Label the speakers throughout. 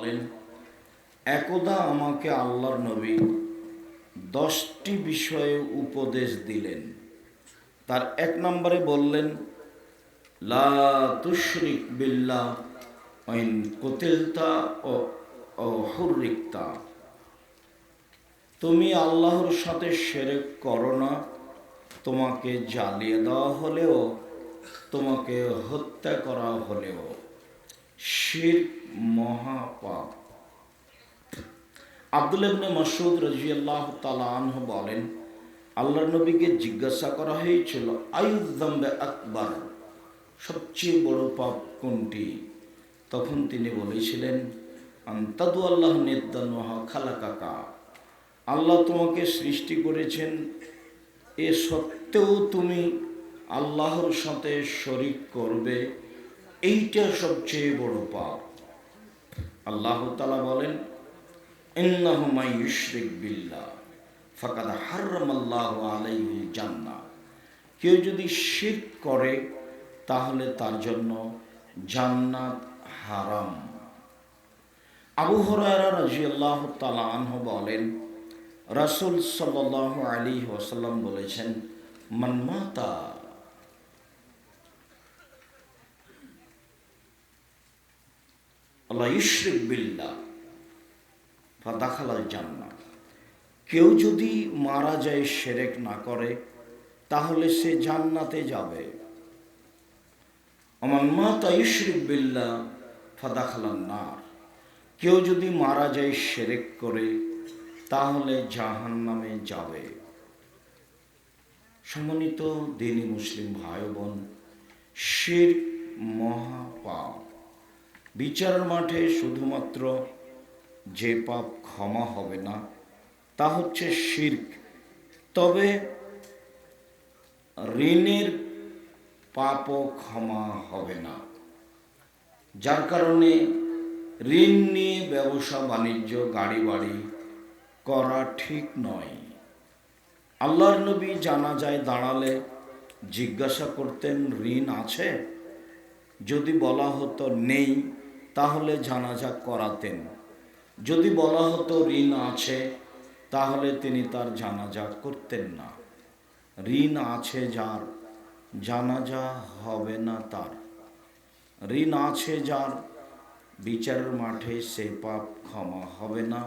Speaker 1: বলেন, একদা আমাকে আল্লাহর নবী 10টি বিষয়ে উপদেশ দিলেন। তার 1 নম্বরে বললেন, লা তুশরিক বিল্লাহ ওয়াইন কুতিলতা ও হুররিকতা। তুমি আল্লাহর সাথে শিরক করো না, তোমাকে জ্বালিয়ে দেওয়া হলেও, তোমাকে হত্যা করা হলেও। শিরক মহাপাপ। আব্দুল্লাহ ইবনে মাসউদ রাদিয়াল্লাহু তাআলা আনহু বলেন, আল্লাহর নবীকে জিজ্ঞাসা করা হয়েছিল, আইয়ুয যামবি আকবার, সবচেয়ে বড় পাপ কোনটি? তখন তিনি বলেছিলেন, আনতাদু আল্লাহ নিদ্দান ওয়া খালাকাকা। আল্লাহ তোমাকে সৃষ্টি করেছেন, এ সত্ত্বেও তুমি আল্লাহর সাথে শরীক করবে, এইটা সবচেয়ে বড় পাপ। আল্লাহ তাআলা বলেন, ইন্নাহু মান ইউশরিক বিল্লাহ ফাকাদ হারামাল্লাহু আলাইহিল জান্নাহ। কেউ যদি শিরক করে তাহলে তার জন্য জান্নাত হারাম। আবু হুরায়রা রাদিয়াল্লাহু তাআলা আনহু বলেন, রাসূল সাল্লাল্লাহু আলাইহি ওয়াসাল্লাম বলেছেন, মান মাতা লা ইউশরিক বিল্লাহ ফাদাখালাল জান্নাহ। কেউ যদি মারা যায় শিরক না করে তাহলে সে জান্নাতে যাবে। মান মাতা ইউশরিক বিল্লাহ ফাদাখালান নার। কেউ যদি মারা যায় শিরক করে তাহলে জাহান্নামে যাবে। সম্মানিত দ্বীনি মুসলিম ভাই বোন, শিরক মহাপাপ। বিচারের মাঠে শুধুমাত্র যে পাপ ক্ষমা হবে না তা হচ্ছে শিরক। তবে ঋণের পাপও ক্ষমা হবে না, যার কারণে ঋণ নিয়ে ব্যবসা বাণিজ্য গাড়ি বাড়ি করা ঠিক নয়। আল্লাহর নবী জানাজায় দাঁড়ালে জিজ্ঞাসা করতেন, ঋণ আছে? যদি বলা হতো নেই তাহলে জানাজা করাতেন। যদি বলা হতো ঋণ আছে তাহলে তিনি তার জানাজা করতেন না। ঋণ আছে যার, জানাজা হবে না তার। ঋণ আছে যার, বিচারের মাঠে সে পাপ ক্ষমা হবে না।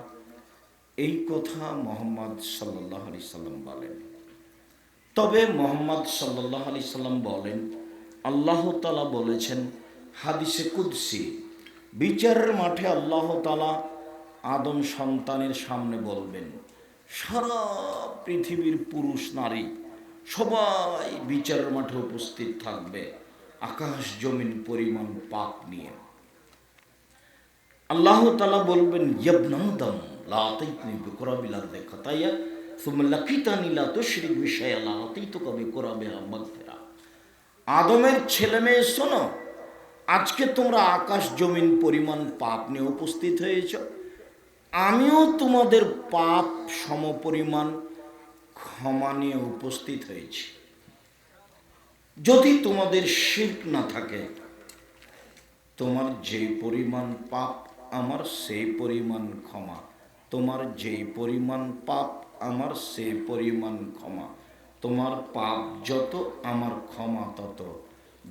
Speaker 1: এই কথা মুহাম্মদ সাল্লাল্লাহু আলাইহি সাল্লাম বলেন। তবে মুহাম্মদ সাল্লাল্লাহু আলাইহি সাল্লাম বলেন, আল্লাহ তাআলা বলেছেন হাদিসে কুদসি, বিচারের মাঠে আল্লাহ তাআলা আদম সন্তানের সামনে বলবেন, সারা পৃথিবীর পুরুষ নারী সবাই বিচারের মাঠে উপস্থিত থাকবে আকাশ জমিন পরিমাণ পাপ নিয়ে। আল্লাহ তাআলা বলবেন, ইবনে আদম লা তাইতনি বিকুরাবিল আরদি খাতায়া সুম্মা লাকিতানি লা তুশরিক বি শাইআন লা আতাইতুকা বিকুরাবিহা মাগফিরা। আদমের ছেলে মেয়ে শোনো, আজকে তোমরা আকাশ জমিন পরিমাণ পাপ নিয়ে উপস্থিত হয়েছ, আমিও তোমাদের পাপ সমপরিমাণ ক্ষমা নিয়ে উপস্থিত হয়েছি। যদি তোমাদের শিরক না থাকে, তোমার যে পরিমাণ পাপ আমার সেই পরিমাণ ক্ষমা, তোমার যে পরিমাণ পাপ আমার সেই পরিমাণ ক্ষমা, তোমার পাপ যত আমার ক্ষমা তত,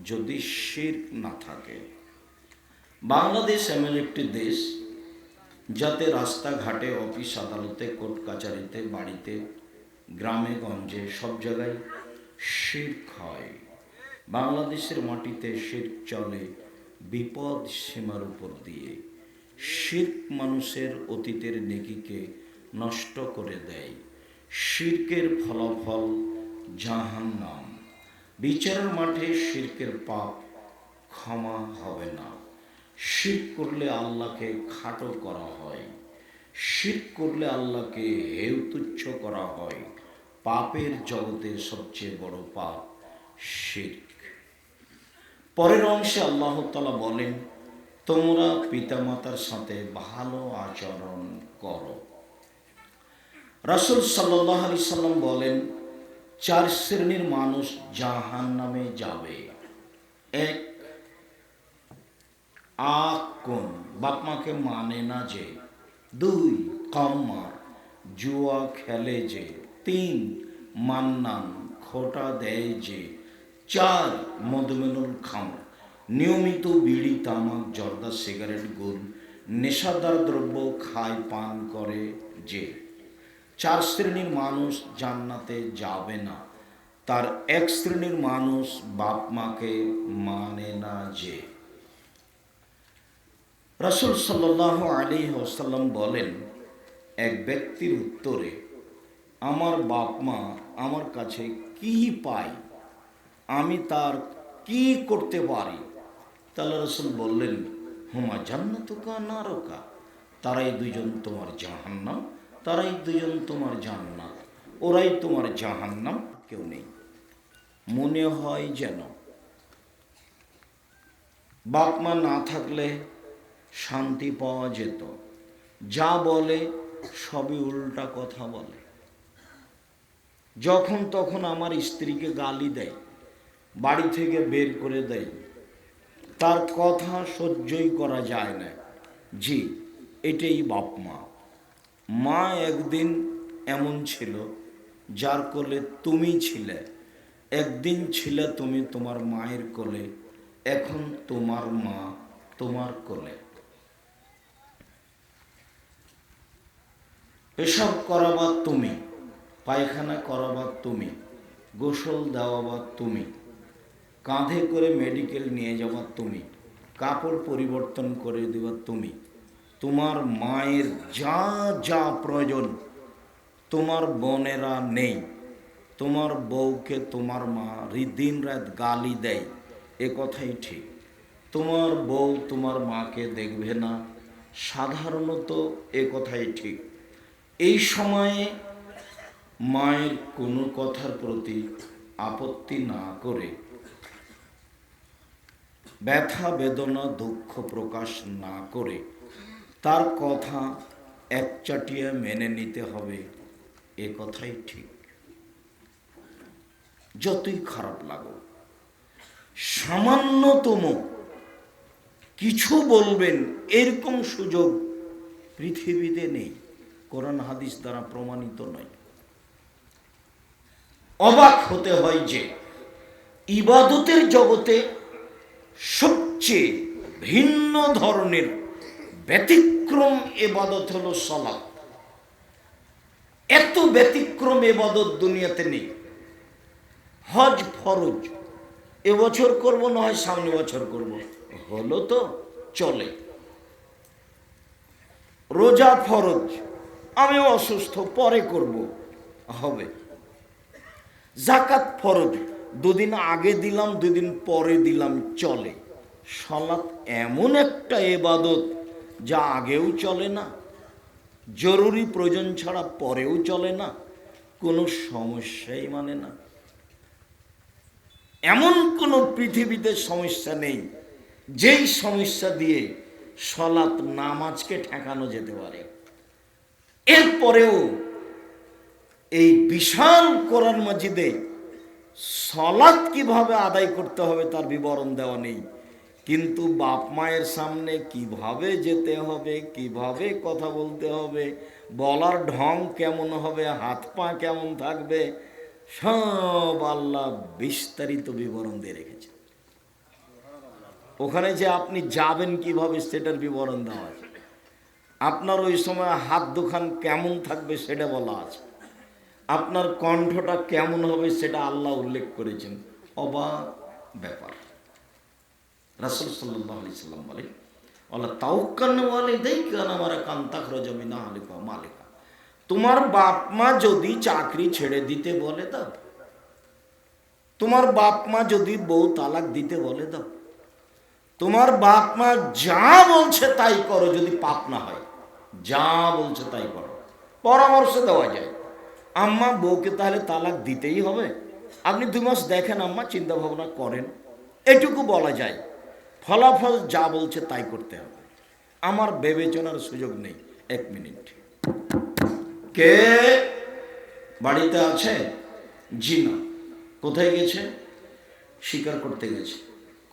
Speaker 1: যদি শিরক না থাকে। বাংলাদেশ এমন একটি দেশ যাতে রাস্তাঘাটে, অফিস আদালতে, কোর্ট কাচারিতে, বাড়িতে, গ্রামে গঞ্জে সব জায়গায় শিরক হয়। বাংলাদেশের মাটিতে শিরক চলে বিপদ সীমার উপর দিয়ে। শিরক মানুষের অতীতের নেকিকে নষ্ট করে দেয়। শিরকের ফলাফল জাহান্নাম। বিচারের মাঠে শিরকের পাপ ক্ষমা হবে না। শিরক করলে আল্লাহকে খাটো করা হয়, শিরক করলে আল্লাহকে হেয় তুচ্ছ করা হয়। পাপের জগতে সবচেয়ে বড় পাপ শিরক। পরের অংশে আল্লাহ তাআলা বলেন, তোমরা পিতামাতার সাথে ভালো আচরণ করো। রাসূল সাল্লাল্লাহু আলাইহি সাল্লাম বলেন, 4 শ্রেণীর মানুষ জাহান্নামে যাবে। 1, কোন বাপ মাকে মানে না যে, 2 কাম্মার জুয়া খেলে যে, 3 মান্নান খোটা দেয় যে, 4 মধুমেনুল খামর নিয়মিত বিড়ি তামাক জর্দা সিগারেট গুল নেশাদার দ্রব্য খায় পান করে যে। 4 শ্রেণীর মানুষ জান্নাতে যাবে না, তার 1 শ্রেণীর মানুষ বাপ মাকে মানে না যে। রাসূল সাল্লাল্লাহু আলাইহি ওয়াসাল্লাম বলেন, এক ব্যক্তির উত্তরে আমার বাপ মা আমার কাছে কি পায়, আমি তার কি করতে পারি? তাহলে রাসূল বললেন, হুমা জান্নাতুকা নারুকা, তারাই দুজন তোমার জাহান্নাম, তারাই দুজন তোমার জান্নাত, ওরাই তোমার জাহান্নাম, কেউ নেই। মনে হয় যেন বাপ মা না থাকলে শান্তি পাওয়া যেত। যা বলে সবই উল্টা কথা বলে। যখন তখন আমার স্ত্রীকে গালি দেয়, বাড়ি থেকে বের করে দেয়, তার কথা সহ্যই করা যায় না। জি, এটাই বাপ মা। মা একদিন এমন ছিল যার কোলে তুমি ছিলে, একদিন ছিলে তুমি তোমার মায়ের কোলে, এখন তোমার মা তোমার কোলে। পেশাব করাবার তুমি, পায়খানা করাবার তুমি, গোসল দেওয়াবার তুমি, কাঁধে করে মেডিকেল নিয়ে যাবার তুমি, কাপড় পরিবর্তন করে দেওয়ার তুমি। তোমার মায়ের যা যা প্রয়োজন তোমার বোনেরা নেই। তোমার বউকে তোমার মা দিন রাত গালি দেয়, এ কথাই ঠিক। তোমার বউ তোমার মাকে দেখবে না, সাধারণত এ কথাই ঠিক। এই সময়ে মায়ের কোনো কথার প্রতি আপত্তি না করে, ব্যথা বেদনা দুঃখ প্রকাশ না করে তার কথা একচাটিয়া মেনে নিতে হবে, এ কথাই ঠিক। যতই খারাপ লাগুক, সামান্যতম কিছু বলবেন এরকম সুযোগ পৃথিবীতে নেই, কোরআন হাদিস দ্বারা প্রমাণিত নয়। অবাক হতে হয় যে ইবাদতের জগতে সবচেয়ে ভিন্ন ধরনের ব্যতিক্রম ইবাদত হলো সালাত। এত ব্যতিক্রম ইবাদত দুনিয়াতে নেই। হজ ফরজ, এবছর করব না হয় সামনে বছর করব, হলো তো চলে। রোজা ফরজ, আমি অসুস্থ পরে করব, হবে। যাকাত ফরজ, দুদিন আগে দিলাম দুদিন পরে দিলাম, চলে। সালাত এমন একটা ইবাদত যা আগেও চলে না, জরুরি প্রয়োজন ছাড়া পরেও চলে না, কোনো সমস্যাই মানে না। এমন কোনো পৃথিবীতে সমস্যা নেই যেই সমস্যা দিয়ে সালাত নামাজকে ঠেকানো যেতে পারে। এরপরেও এই বিশাল কোরআন মাজিদে সালাত কিভাবে আদায় করতে হবে তার বিবরণ দেওয়া নেই, কিন্তু বাপ মায়ের সামনে কিভাবে যেতে হবে, কিভাবে কথা বলতে হবে, বলার ঢং কেমন হবে, হাত পা কেমন থাকবে, সব আল্লাহ বিস্তারিত বিবরণ দিয়ে রেখেছে। ওখানে যে আপনি যাবেন কিভাবে সেটার বিবরণ দেওয়া আছে। আপনার ওই সময় হাত দুখান কেমন থাকবে সেটা বলা আছে। আপনার কণ্ঠটা কেমন হবে সেটা আল্লাহ উল্লেখ করেছেন। অবাক ব্যাপার। রাসূল সাল্লাল্লাহু আলাইহি সাল্লাম বলেন, আল্লাহ তাওয়াক্কাল ওয়ালিদাইকা নামারা কান্তাখরাজ মিন আহলিকা মালিকা। তোমার বাপ মা যদি চাকরি ছেড়ে দিতে বলে দাও, তোমার বাপ মা যদি বউ তালাক দিতে বলে দাও, তোমার বাপ মা যা বলছে তাই করো, যদি পাপ না হয়, যা বলছে তাই করো। পরামর্শ দেওয়া যায়, আম্মা বউকে তাহলে তালাক দিতেই হবে, আপনি 2 মাস দেখেন আম্মা, চিন্তা ভাবনা করেন, এটুকু বলা যায়। ফলাফল যা বলছে তাই করতে হবে, আমার বিবেচনার সুযোগ নেই। 1 মিনিট, কে বাড়িতে আছে? জি না। কোথায় গেছে? শিকার করতে গেছে।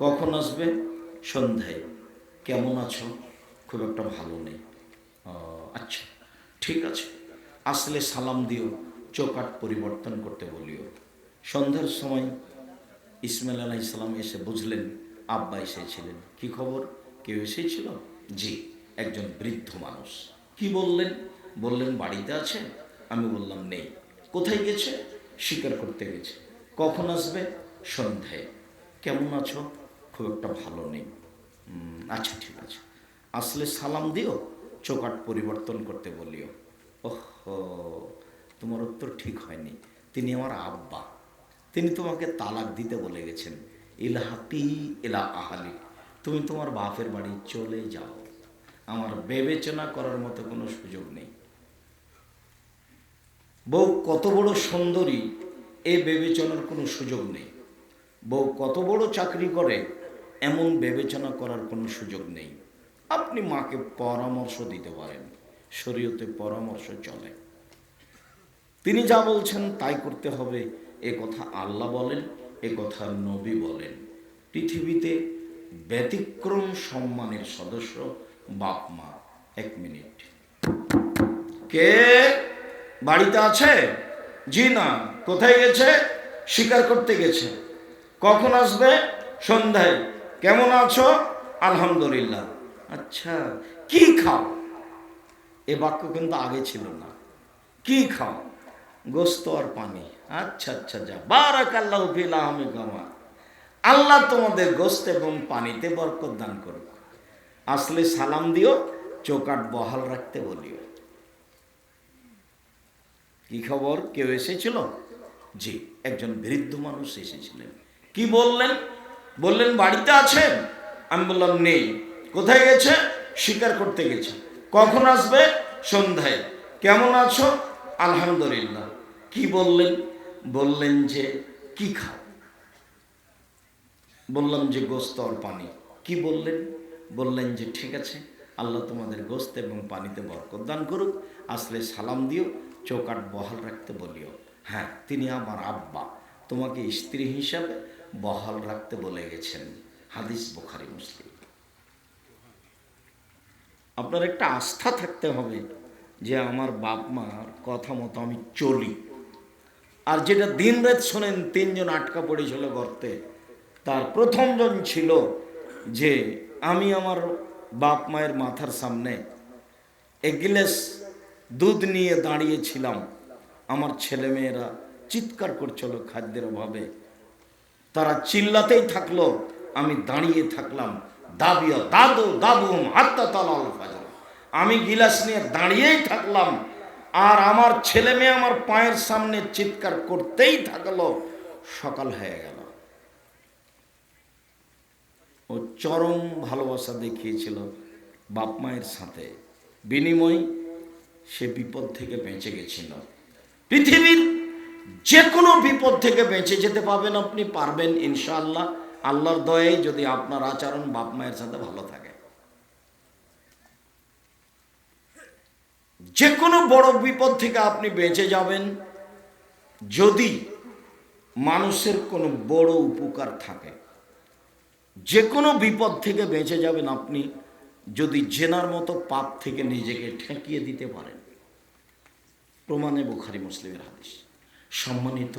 Speaker 1: কখন আসবে? সন্ধ্যায়। কেমন আছো? খুব একটা ভালো নেই। আচ্ছা, ঠিক আছে, আসলে সালাম দিও, চৌকাট পরিবর্তন করতে বলিও। সন্ধ্যার সময় ইসমাইল আলাইহিস সালাম এসে বুঝলেন আব্বা এসেছিলেন। কি খবর, কেউ এসেছিল? জি, একজন বৃদ্ধ মানুষ। কি বললেন? বললেন বাড়িতে আছে। আমি বললাম নেই। কোথায় গেছে? শিকার করতে গেছে। কখন আসবে? সন্ধ্যায়। কেমন আছো? খুব একটা ভালো নেই। আচ্ছা, ঠিক আছে, আসলে সালাম দিও, চৌকাট পরিবর্তন করতে বলিও। ওহ, তোমার উত্তর ঠিক হয়নি। তিনি আমার আব্বা। তিনি তোমাকে তালাক দিতে বলে গেছেন। ইলাহাকি ইলা আহালি, তুমি তোমার বাপের বাড়ি চলে যাও। আমার বিবেচনা করার মতো কোনো সুযোগ নেই। বউ কত বড় সুন্দরী, এই বিবেচনার কোনো সুযোগ নেই। বউ কত বড় চাকরি করে, এমন বিবেচনা করার কোনো সুযোগ নেই। আপনি মাকে পরামর্শ দিতে পারেন, শরীয়তে পরামর্শ চলে। তিনি যা বলছেন তাই করতে হবে, এ কথা আল্লাহ বলেন, এ কথা নবী বলেন। পৃথিবীতে ব্যতিক্রম সম্মানের সদস্য বাপ মা। 1 মিনিট। কে বাড়িতে আছে? জি না। কোথায় গেছে? শিকার করতে গেছে। কখন আসবে? সন্ধ্যায়। কেমন আছো? আলহামদুলিল্লাহ। আচ্ছা, কি খাও? এ বাক্য কিন্তু আগে ছিল না। কি খাও? গোস্ত আর পানি। আচ্ছা আচ্ছা, যা, বারাকাল্লাহু ফি লাহমিকুমা। আল্লাহ তোমাদের গোস্ত এবং পানিতে বরকত দান করুক। আসলে সালাম দিও, চৌকাট বহাল রাখতে বলিও। কি খবর, কেউ এসেছিল? জি, একজন বৃদ্ধ মানুষ এসেছিলেন। কি বললেন? বললেন বাড়িতে আছেন। আমি বললাম নেই। কোথায় গেছে? শিকার করতে গেছে। কখন আসবে? সন্ধ্যায়। কেমন আছো? আলহামদুলিল্লাহ। কি বললেন? বললেন যে কি খাও? বললাম যে গোস্ত আর পানি। কি বললেন? বললেন যে ঠিক আছে, আল্লাহ তোমাদের গোস্ত এবং পানিতে বরকত দান করুক। আসলে সালাম দিও, চৌকাট বহাল রাখতে বলিও। হ্যাঁ, তিনি আমার আব্বা, তোমাকে স্ত্রী হিসাবে বহাল রাখতে বলে গেছেন। হাদিস বুখারী মুসলিম। আপনার একটা আস্থা থাকতে হবে যে আমার বাপ মার কথা মতো আমি চলি। আর যেটা দিন রাত শোনেন, 3 জন আটকা পড়েছিল গর্তে, তার প্রথমজন ছিল যে আমি আমার বাপ মায়ের মাথার সামনে 1 গ্লাস দুধ নিয়ে দাঁড়িয়েছিলাম। আমার ছেলেমেয়েরা চিৎকার করছিল খাদ্যের অভাবে, তারা চিল্লাতেই থাকলো, আমি দাঁড়িয়ে থাকলাম। দাবিয়া দাদু দাবুম হাত্তা তালাল ফাজর। আমি গিলাস নিয়ে দাঁড়িয়েই থাকলাম, আর আমার ছেলে মেয়ে আমার পায়ের সামনে চিৎকার করতেই থাকলো। সকাল হয়ে গেল। ও চরম ভালোবাসা দেখিয়েছিল বাপ মায়ের সাথে, বিনিময় সে বিপদ থেকে বেঁচে গেছিল। পৃথিবীর যে কোনো বিপদ থেকে বেঁচে যেতে পারবেন, আপনি পারবেন ইনশাআল্লাহ, আল্লাহর দয়ায়, যদি আপনার আচরণ বাপ মায়ের সাথে ভালো থাকে। যে কোনো বড় বিপদ থেকে আপনি বেঁচে যাবেন যদি মানুষের কোনো বড় উপকার থাকে। যে কোনো বিপদ থেকে বেঁচে যাবেন আপনি যদি জেনার মতো পাপ থেকে নিজেকে ঠেকিয়ে দিতে পারেন। প্রমাণে বুখারী মুসলিমের হাদিস। সম্মানিত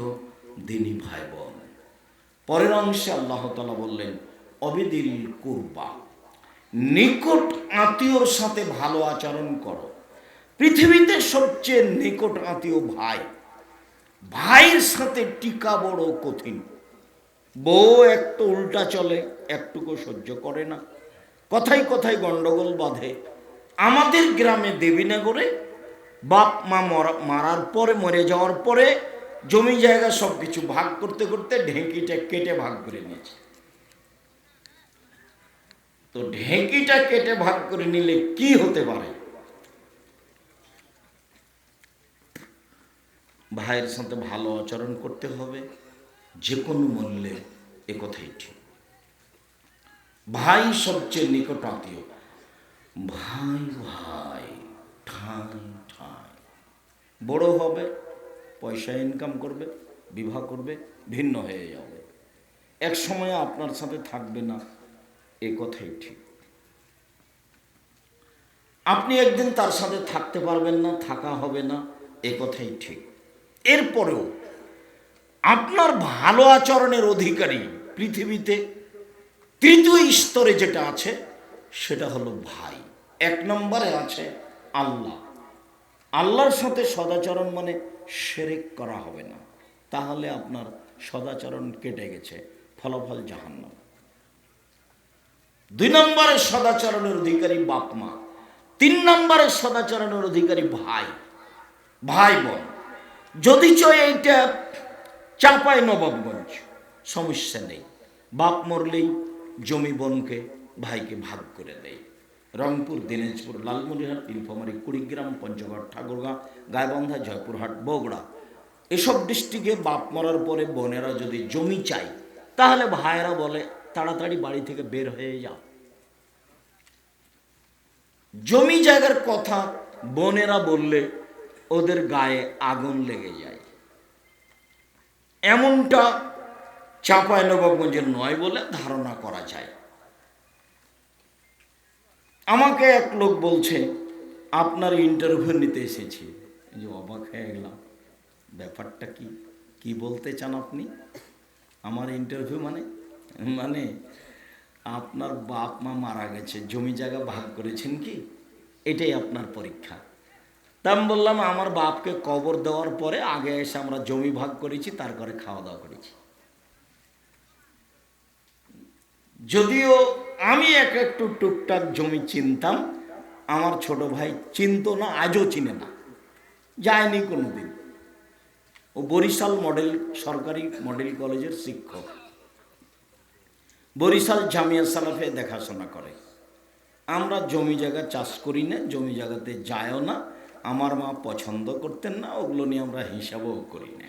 Speaker 1: দিনী ভাই বোন, পরের অংশে আল্লাহ তাআলা বললেন অবিদিল কুরবা, নিকট আত্মীয়র সাথে ভালো আচরণ করো। পৃথিবীতে সবচেয়ে নিকট আত্মীয় ভাই। ভাইয়ের সাথে টিকা বড় কঠিন। বউ একটু উল্টা চলে, একটুকু সহ্য করে না, কথায় কথায় গন্ডগোল বাঁধে। আমাদের গ্রামে দেবীনগরে বাপ মা মারার পরে, মরে যাওয়ার পরে জমি জায়গা সব কিছু ভাগ করতে করতে ঢেঁকিটা কেটে ভাগ করে নিয়েছে। তো ঢেঁকিটা কেটে ভাগ করে নিলে কি হতে পারে? ভাইয়ের সাথে ভালো আচরণ করতে হবে যে কোনো মূল্যে, এ কথাই ঠিক। ভাই সবচেয়ে নিকট আত্মীয়। ভাই ভাই ঠাঁই ঠাঁই, বড় হবে, পয়সা ইনকাম করবে, বিবাহ করবে, ভিন্ন হয়ে যাবে, এক সময় আপনার সাথে থাকবে না, এ কথাই ঠিক। আপনি একদিন তার সাথে থাকতে পারবেন না, থাকা হবে না, এ কথাই ঠিক। এরপরেও আপনার ভালো আচরণের অধিকারী পৃথিবীতে তৃতীয় স্তরে যেটা আছে সেটা হলো ভাই। এক নম্বরে আছে আল্লাহ। আল্লাহর সাথে সদাচরণ মানে শিরক করা হবে না, তাহলে আপনার সদাচরণ কেটে গেছে, ফলাফল জাহান্নাম। দুই নম্বরে সদাচরণের অধিকারী বাপ মা। তিন নম্বরে সদাচরণের অধিকারী ভাই, ভাই বোন। যদি চয় এইটা চাঁপাই নবাবগঞ্জ, সমস্যা নেই, বাপ মরলেই জমি বোনকে ভাইকে ভাগ করে দেয়। রংপুর, দিনাজপুর, লালমনিরহাট, নীলফামারী, কুড়িগ্রাম, পঞ্চগড়, ঠাকুরগাঁ, গাইবান্ধা, জয়পুরহাট, বগুড়া, এসব ডিস্ট্রিক্টে বাপ মরার পরে বোনেরা যদি জমি চায়, তাহলে ভাইয়েরা বলে তাড়াতাড়ি বাড়ি থেকে বের হয়ে যাও। জমি জায়গার কথা বোনেরা বললে ওদের গায়ে আগুন লেগে যায়। এমনটা চাঁপাইনবাবগঞ্জের নয় বলে ধারণা করা যায়। আমাকে এক লোক বলছে আপনার ইন্টারভিউ নিতে এসেছি। এই যে অবাক হয়ে গেলাম, ব্যাপারটা কি, কি বলতে চান আপনি? আমার ইন্টারভিউ মানে মানে আপনার বাপ মা মারা গেছে, জমি জায়গা ভাগ করেছেন কি, এটাই আপনার পরীক্ষা। তা আমি বললাম আমার বাপকে কবর দেওয়ার পরে আগে এসে আমরা জমি ভাগ করেছি, তারপরে খাওয়া দাওয়া করেছি। যদিও আমি একটু টুকটাক জমি চিনতাম, আমার ছোট ভাই চিনতো না, আজও চিনে না, যায়নি কোনোদিন। ও বরিশাল মডেল সরকারি মডেল কলেজের শিক্ষক, বরিশাল জামিয়া সালাফে দেখাশোনা করে। আমরা জমি জায়গা চাষ করি না, জমি জায়গাতে যায়ও না, আমার মা পছন্দ করতেন না, ওগুলো নিয়ে আমরা হিসাবও করি না।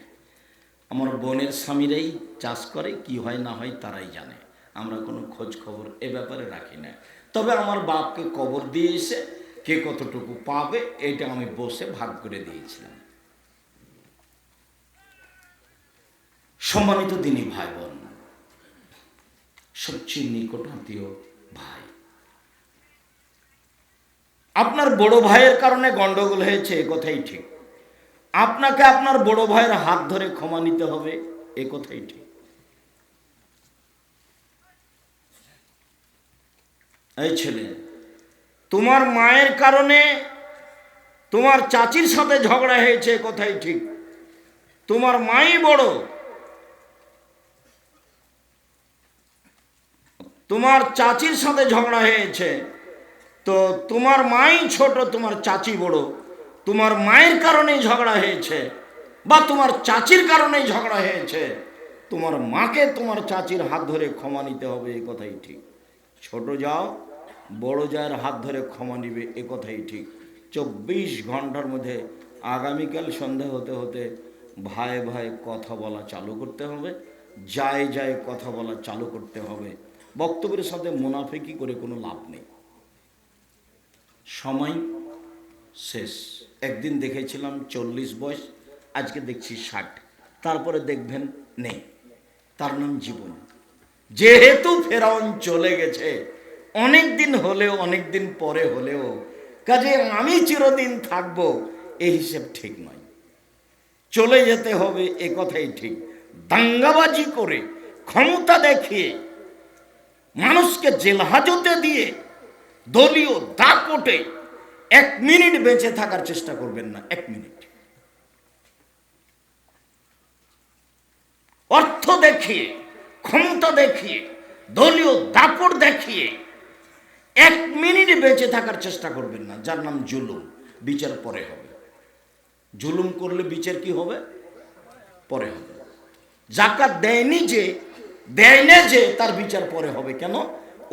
Speaker 1: আমার বোনের স্বামীরাই চাষ করে, কি হয় না হয় তারাই জানে, আমরা কোনো খোঁজ খবর এ ব্যাপারে রাখি না। তবে আমার বাপকে কবর দিয়ে এসে কে কতটুকু পাবে এটা আমি বসে ভাগ করে দিয়েছিলাম। সম্মানিত দিনী ভাই বোন, সবচেয়ে নিকট আত্মীয় ভাই, আপনার বড় ভাইয়ের কারণে গন্ডগোল হয়েছে, এ কথাই ঠিক। আপনাকে আপনার বড় ভাইয়ের হাত ধরে ক্ষমা নিতে হবে, এ কথাই ঠিক। এই ছেলে, তোমার মায়ের কারণে তোমার চাচির সাথে ঝগড়া হয়েছে, এ কথাই ঠিক। তোমার মাই বড়, তোমার চাচির সাথে ঝগড়া হয়েছে, তো তোমার মাই ছোট, তোমার চাচি বড়, তোমার মায়ের কারণেই ঝগড়া হয়েছে বা তোমার চাচির কারণেই ঝগড়া হয়েছে, তোমার মাকে তোমার চাচির হাত ধরে ক্ষমা নিতে হবে, এ কথাই ঠিক। ছোট যাও বড় যার হাত ধরে ক্ষমা নিবে, এ কথাই ঠিক। 24 ঘন্টার মধ্যে আগামীকাল সন্ধ্যা হতে হতে ভাই ভাই কথা বলা চালু করতে হবে, যায় যায় কথা বলা চালু করতে হবে। বক্তব্যের সাথে মুনাফিকি করে কোনো লাভ নেই। সময় শেষ। একদিন দেখেছিলাম 40 বয়স, আজকে দেখছি 60, তারপরে দেখবেন নেই। তার নাম জীবন। যেহেতু ফেরাউন চলে গেছে, অনেক দিন হলেও, অনেক দিন পরে হলেও, কাজে আমি চিরদিন থাকবো এই হিসেব ঠিক নয়। চলে যেতে হবে, এ কথাই ঠিক। দাঙ্গাবাজি করে, ক্ষমতা দেখিয়ে, মানুষকে জেল হাজতে দিয়ে, দলীয় দাপটে 1 মিনিট বেঁচে থাকার চেষ্টা করবেন না। 1 মিনিট অর্থ দেখিয়ে, ক্ষমতা দেখিয়ে, দলীয় দাপট দেখিয়ে 1 মিনিট বেঁচে থাকার চেষ্টা করবেন না। যার নাম জুলুম, বিচার পরে হবে। জুলুম করলে বিচার কি হবে? পরে হবে। জাকাত দেয়নি যে, দেয় না যে, তার বিচার পরে হবে। কেন?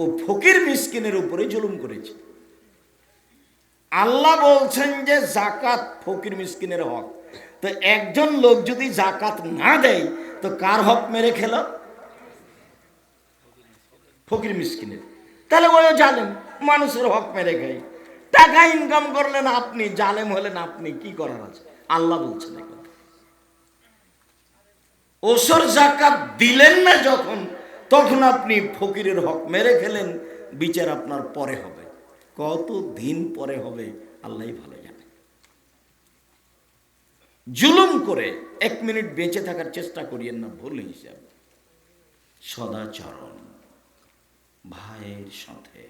Speaker 1: ও ফকির মিসকিনের উপরে জুলুম করেছে। আল্লাহ বলছেন যে জাকাত ফকির মিসকিনের হক। তো একজন লোক যদি জাকাত না দেয়, তো কার হক মেরে খেল? ফকির মিসকিনের। তাহলে ওই জালেম, মানুষের হক মেরে খায়। টাকা ইনকাম করলেন আপনি, জালেম হলেন আপনি, কি করার আছে? আল্লাহ বলছেন এই কথা। ওসর জাকাত দিলেন না যখন, তখন আপনি ফকিরের হক মেরে খেলেন, বিচার আপনার পরে হবে। কত দিন পরে হবে আল্লাহই ভালো জানে। জুলুম করে 1 মিনিট বেঁচে থাকার চেষ্টা করিয়েন না, ভুল হিসাব। সদাচরণ ভাইয়ের সাথে।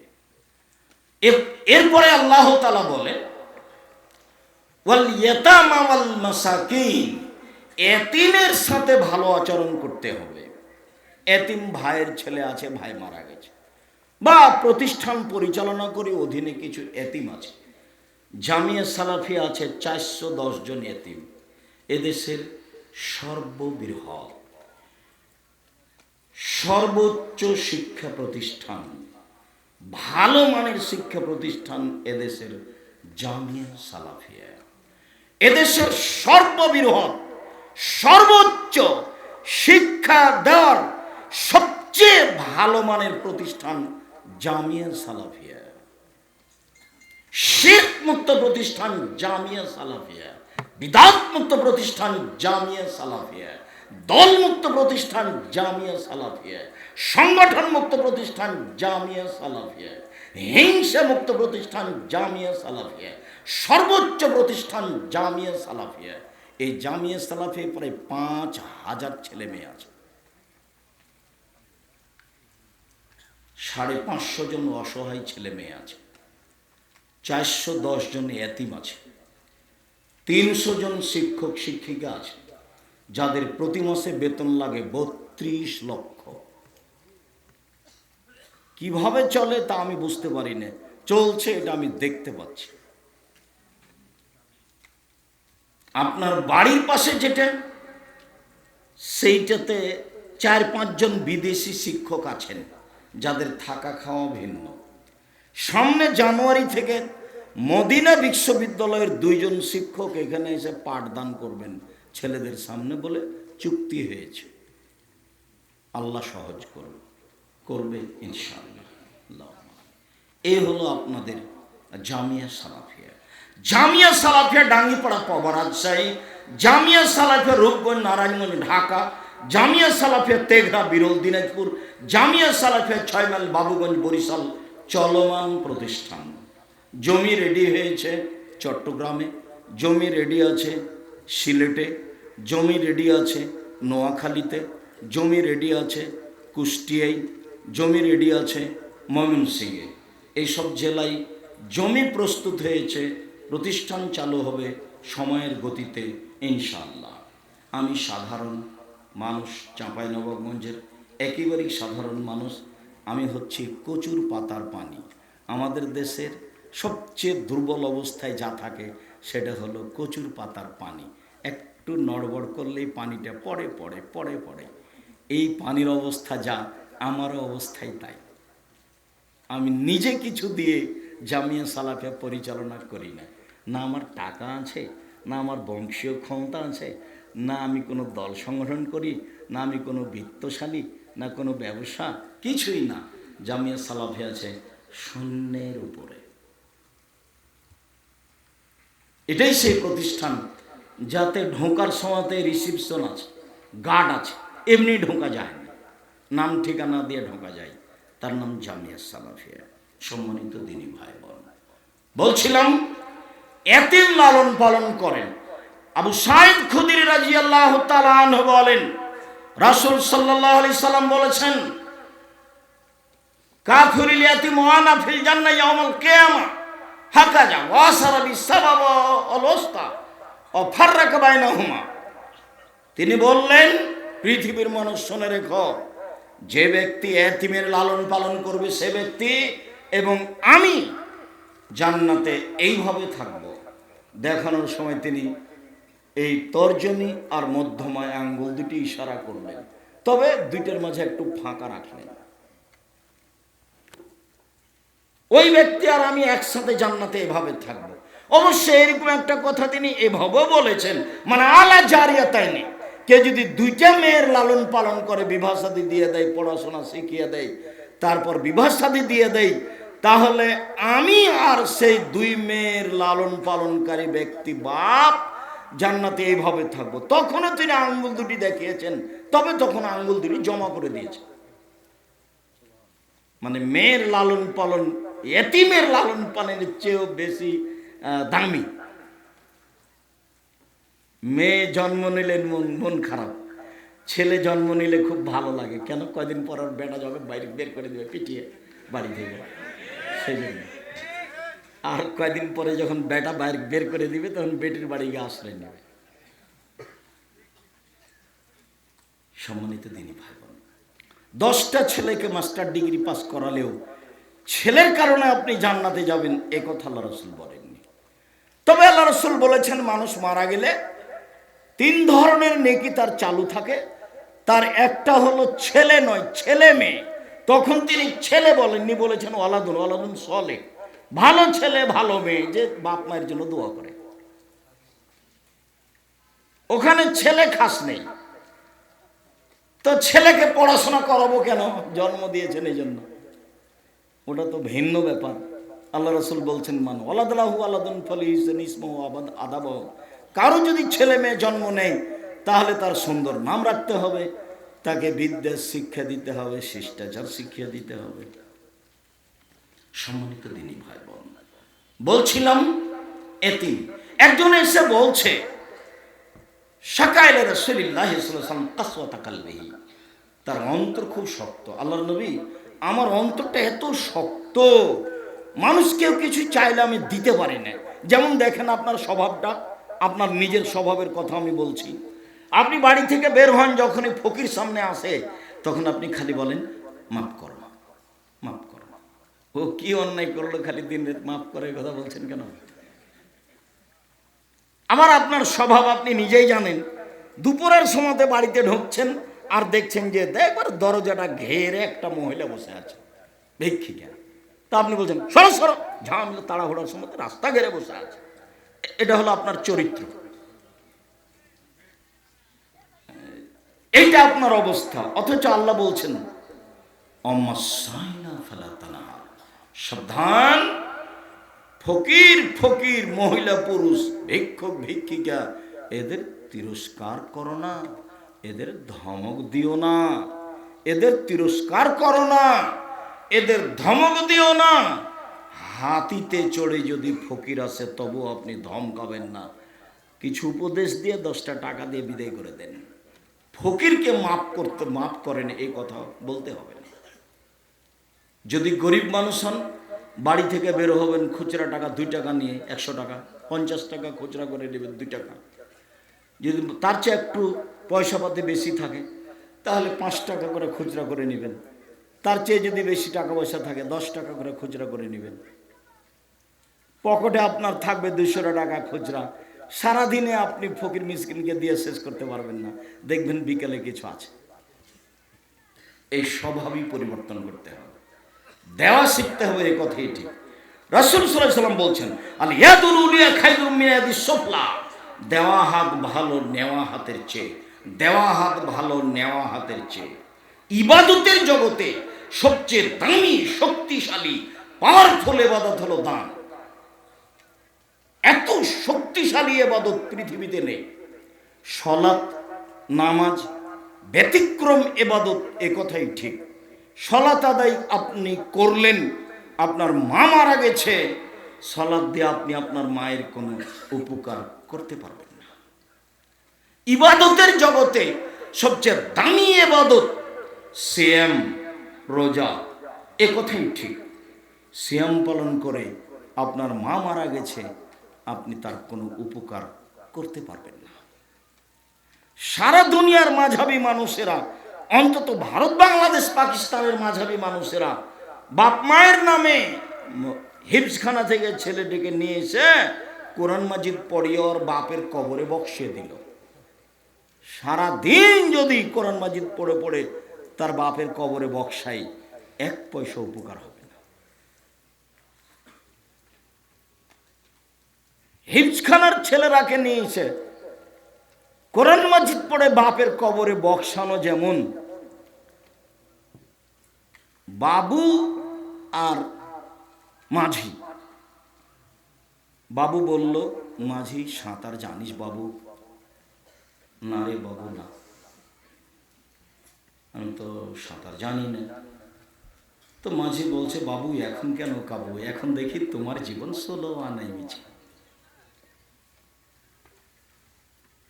Speaker 1: এরপরে আল্লাহ তাআলা বলে ওয়াল ইয়াতামা ওয়াল মাসাকিন, এতিমের সাথে ভালো আচরণ করতে হবে। এতিম ভাইয়ের ছেলে আছে, ভাই মারা গেছে, বা প্রতিষ্ঠান পরিচালনা করে অধীনে কিছু এতিম আছে। জামিয়া সালাফিয়া আছে 410 জন এতিম। এদেশের সর্ববৃহৎ সর্বোচ্চ শিক্ষা প্রতিষ্ঠান, ভালো মানের শিক্ষা প্রতিষ্ঠান এদেশের জামিয়া সালাফিয়া। এদেশের সর্ববৃহৎ সর্বোচ্চ শিক্ষা দেওয়ার সবচেয়ে ভালো মানের প্রতিষ্ঠান জামিয়া সালাফিয়া। শিরক মুক্ত প্রতিষ্ঠান জামিয়া সালাফিয়া, বিদআত মুক্ত প্রতিষ্ঠান জামিয়া সালাফিয়া, দল মুক্ত প্রতিষ্ঠান জামিয়া সালাফিয়া, সংগঠন মুক্ত প্রতিষ্ঠান জামিয়া সালাফিয়া, হিংসা মুক্ত প্রতিষ্ঠান জামিয়া সালাফিয়া, সর্বোচ্চ প্রতিষ্ঠান জামিয়া সালাফিয়া। এই জামিয়া সালাফিয়া প্রায় 5000 ছেলে মেয়ে আছে। 550 জন অসহায় ছেলে মেয়ে আছে, 410 জন এতিম আছে, 300 জন শিক্ষক শিক্ষিকা আছে, যাদের প্রতি মাসে বেতন লাগে 32 লক্ষ। কিভাবে চলে তা আমি বুঝতে পারি না, চলছে এটা আমি দেখতে পাচ্ছি। আপনার বাড়ির পাশে যেটা, সেইটাতে 4-5 জন বিদেশি শিক্ষক আছেন, যাদের থাকা খাওয়া ভিন্ন। সামনে জানুয়ারি থেকে মদিনা বিশ্ববিদ্যালয়ের 2 জন শিক্ষক এখানে এসে পাঠদান করবেন ছেলেদের সামনে বলে চুক্তি হয়েছে। আল্লাহ সহজ করবে ইনশাআল্লাহ। এই হলো আপনাদের জামিয়া সালাফিয়া। জামিয়া সালাফিয়া ডাঙ্গিপাড়া পাওয়া রাজশাহী, জামিয়া সালাফিয়া রূপগঞ্জ নারায়ণগঞ্জ ঢাকা, জামিয়া সালাফিয়া তেঘরা বিরল দিনাজপুর, জামিয়া সালাফিয়া 6 মাইল বাবুগঞ্জ বরিশাল চলমান প্রতিষ্ঠান। জমি রেডি হয়েছে চট্টগ্রামে, জমি রেডি আছে সিলেটে, জমি রেডি আছে নোয়াখালীতে, জমি রেডি আছে কুষ্টিয়ায়, জমি রেডি আছে ময়মনসিংহে। এইসব জেলায় জমি প্রস্তুত হয়েছে, প্রতিষ্ঠান চালু হবে সময়ের গতিতে ইনশাআল্লাহ। আমি সাধারণ মানুষ, চাঁপাইনবাবগঞ্জের একেবারেই সাধারণ মানুষ। আমি হচ্ছি কচুর পাতার পানি। আমাদের দেশের সবচেয়ে দুর্বল অবস্থায় যা থাকে সেটা হলো কচুর পাতার পানি। একটু নড়বড় করলেই পানিটা পড়ে। এই পানির অবস্থা যা, আমারও অবস্থাই তাই। আমি নিজে কিছু দিয়ে জামিয়া সালাফিয়া পরিচালনা করি না, না আমার টাকা আছে, না আমার বংশীয় ক্ষমতা আছে, না আমি কোনো দল সংগঠন করি, না আমি কোনো বিত্তশালী, না কোনো ব্যবসা, কিছুই না। জামিয়া সালাফিয়া আছে শূন্যের উপরে। এটাই সেই প্রতিষ্ঠান যাতে ঢোকার সময়তে রিসিপশন আছে, গার্ড আছে, এমনি ঢোকা যায় না, নাম ঠিকানা দিয়ে ঢোকা যায়। তার নাম জামিয়া সালাফিয়া। সম্মানিত দিনী ভাই বোন, বলছিলাম এতিম লালন পালন করেন। আবু সাঈদ খুদরি রাদিয়াল্লাহু তাআলা আনহু বলেন, রাসূল সাল্লাল্লাহু আলাইহি সাল্লাম বলেছেন, কাফিরুল ইয়াতিম ওয়ানা ফিল জান্নাহ ইয়াউমাল কিয়ামা হাকাজা ওয়াসারা বিসাবাব ওয়াল ওয়াসতা ওয়া ফাররাকা বাইনাহুমা। তিনি বললেন, পৃথিবীর মানুষ শুনে রেখো, যে ব্যক্তি এতিমের লালন পালন করবে সে ব্যক্তি এবং আমি জান্নাতে এইভাবে থাকব। দেখানোর সময় তিনি এই তর্জনী আর মধ্যমায় আঙ্গুল দুটি ইশারা করলেন, তবে দুইটার মাঝে একটু ফাঁকা রাখলেন। ওই ব্যক্তি আর আমি একসাথে জান্নাতে এভাবে থাকবো। অবশ্যই এরকম একটা কথা তিনি এভাবেও বলেছেন, মানে আলা জারিয়াতাইনি, কে যদি 2টা মেয়ের লালন পালন করে, বিবাহ শাদী দিয়ে দেয়, পড়াশোনা শিখিয়ে দেয়, তারপর বিবাহ শাদী দিয়ে দেয়, তাহলে আমি আর সেই 2 মেয়ের লালন পালনকারী ব্যক্তি বাপ জান্নাতে এইভাবে থাকবো। তখনও তিনি আঙ্গুল দুটি দেখিয়েছেন, তবে তখন আঙ্গুল দুটি জমা করে দিয়েছে। মানে মেয়ের লালন পালন এতিমের লালন পালনের চেয়েও বেশি দামি। মেয়ে জন্ম নিলে মন খারাপ, ছেলে জন্ম নিলে খুব ভালো লাগে। কেন? কয়দিন পর ওর বেটা যখন বাইরে বের করে দেবে পিটিয়ে বাড়ি থেকে, সেই জন্য। আর কয়দিন পরে যখন বেটা বাইরে বের করে দিবে তখন বেটির বাড়ি গিয়ে আশ্রয় নেবে। সম্মানিত দিনী ভাই বোন, 10টা ছেলেকে মাস্টার ডিগ্রি পাস করালেও ছেলের কারণে আপনি জান্নাতে যাবেন এ কথা আল্লাহ রাসূল বলেননি। তবে আল্লাহ রাসূল বলেছেন মানুষ মারা গেলে 3 ধরনের নেকি তার চালু থাকে। তার একটা হলো ছেলে নয়, ছেলে মেয়ে। তখন তিনি ছেলে বলেননি, বলেছেন ওয়ালাদুন, ওয়ালাদুন সলেহ, ভালো ছেলে ভালো মেয়ে যে বাপ মায়ের জন্য দোয়া করে। ওখানে ছেলে খাস নেই। তো ছেলেকে পড়াশোনা করাবো কেন? জন্ম দিয়েছেন এই জন্য, ওটা তো ভিন্ন ব্যাপার। আল্লাহ রাসূল বলছেন মান ওয়ালাদাহু আলাদুন ফালিহিসন ইসমহু আদাবাহু, কারো যদি ছেলে মেয়ে জন্ম নেয় তাহলে তার সুন্দর নাম রাখতে হবে, তাকে বিদ্যা শিক্ষা দিতে হবে, শিষ্টাচার শিক্ষা দিতে হবে। সম্মানিত দিনী ভাই বোন, বলছিলাম এতিম। একজন এসে বলছে শাকাইলে রাসূলুল্লাহ সাল্লাল্লাহু আলাইহি ওয়াসাল্লাম কাসওয়াতা কালবিহি, তার অন্তর খুব শক্ত। আল্লাহর নবী, আমার অন্তরটা এত শক্ত, মানুষ কেউ কিছু চাইলে আমি দিতে পারি না। যেমন দেখেন আপনার স্বভাবটা, আপনার নিজের স্বভাবের কথা আমি বলছি। আপনি বাড়ি থেকে বের হন, যখনই ফকির সামনে আসে তখন আপনি খালি বলেন মাফ করো, মাফ করো। ও কি অন্যায় করলো, খালি দিন রাত মাফ করে কথা বলছেন কেন? আমার আপনার স্বভাব আপনি নিজেই জানেন। দুপুরের সময়তে বাড়িতে ঢুকছেন আর দেখছেন যে একবার দরজাটা ঘেরে একটা মহিলা বসে আছে, ভিক্ষিকা। তা আপনি বলছেন সরো সরো, ঝামেলা তাড়াহুড়ার সময় রাস্তা ঘেরে বসে আছে। এটা হলো আপনার চরিত্র, এইটা আপনার অবস্থা। অথচ আল্লাহ বলছেন সাবধান, ফকির ফকির, মহিলা পুরুষ, ভিক্ষুক ভিক্ষিকা, এদের তিরস্কার করো না, এদের ধমক দিও না, এদের তিরস্কার করো না, এদের ধমক দিও না। হাতিতে চড়ে যদি ফকির আসে তবু আপনি ধমকাবেন না, কিছু উপদেশ দিয়ে 10টা টাকা দিয়ে বিদায় করে দেন। ফকিরকে মাফ করেন এই কথা বলতে হবে না। যদি গরিব মানুষ হন, বাড়ি থেকে বের হবেন খুচরা টাকা 2 টাকা নিয়ে, 100 টাকা 50 টাকা খুচরা করে নেবেন 2 টাকা। যদি তার চেয়ে একটু পয়সা পাতি বেশি থাকে তাহলে 5 টাকা করে খুচরা করে নেবেন। তার চেয়ে যদি বেশি টাকা পয়সা থাকে 10 টাকা করে খুচরা করে নেবেন। পকেটে আপনার থাকবে 200 টাকা খুচরা। সারাদিনে আপনি ফকির মিসকিনকে দিয়ে শেষ করতে পারবেন না, দেখবেন বিকেলে কিছু আছে। এই স্বভাবই পরিবর্তন করতে হবে, দেওয়া শিখতে হবে, এই কথাই ঠিক। রাসূল সাল্লাল্লাহু আলাইহি ওয়াসাল্লাম বলছেন আল ইয়াদুল উলিয়া খায়রুম মিন ইয়াদিস সুফলা, দেওয়া হাত ভালো নেওয়া হাতের চেয়ে, দেওয়া হাত ভালো নেওয়া হাতের চেয়ে। ইবাদতের জগতে সবচেয়ে দামি, শক্তিশালী, পাওয়ারফুল ইবাদত হলো দান। এত শক্তিশালী ইবাদত পৃথিবীতে নেই। সালাত নামাজ ব্যতিক্রম ইবাদত, এ কথাই ঠিক। সালাত আদায় আপনি করলেন, আপনার মা মারা গেছে, সালাত দিয়ে আপনি আপনার মায়ের কোনো উপকার করতে পারবেন না। ইবাদতের জগতে সবচেয়ে দামি ইবাদত সিয়াম, রোজা, এ কথাই ঠিক। সিয়াম পালন করে আপনার মা মারা গেছে, আপনি তার কোনো উপকার করতে পারবেন না। সারা দুনিয়ার মাঝাবি মানুষেরা, অন্তত ভারত বাংলাদেশ পাকিস্তানের মাঝাবি মানুষেরা বাপ মায়ের নামে হিফজখানা থেকে ছেলে ডেকে নিয়ে এসে কোরআন মাজিদ পড়িয়ে ওর বাপের কবরে বক্সিয়ে দিল। সারা দিন যদি কোরআন মাজিদ পড়ে পড়ে তার বাপের কবরে বক্সাই, 1 পয়সা উপকার হবে না। হিফজখানার ছেলেরাকে নিয়ে এসে কোরআন মাজিদ পড়ে বাপের কবরে বক্সানো যেমন, বাবু আর মাঝি, বাবু বলল মাঝি সাঁতার জানিস বাবু? না রে বাবু না, আমি তো সাঁতার জানি না। তো তো মাঝি বলছে, বাবু এখন কেন কাবু, এখন দেখি তোমার জীবন 16 আনাই মিছে,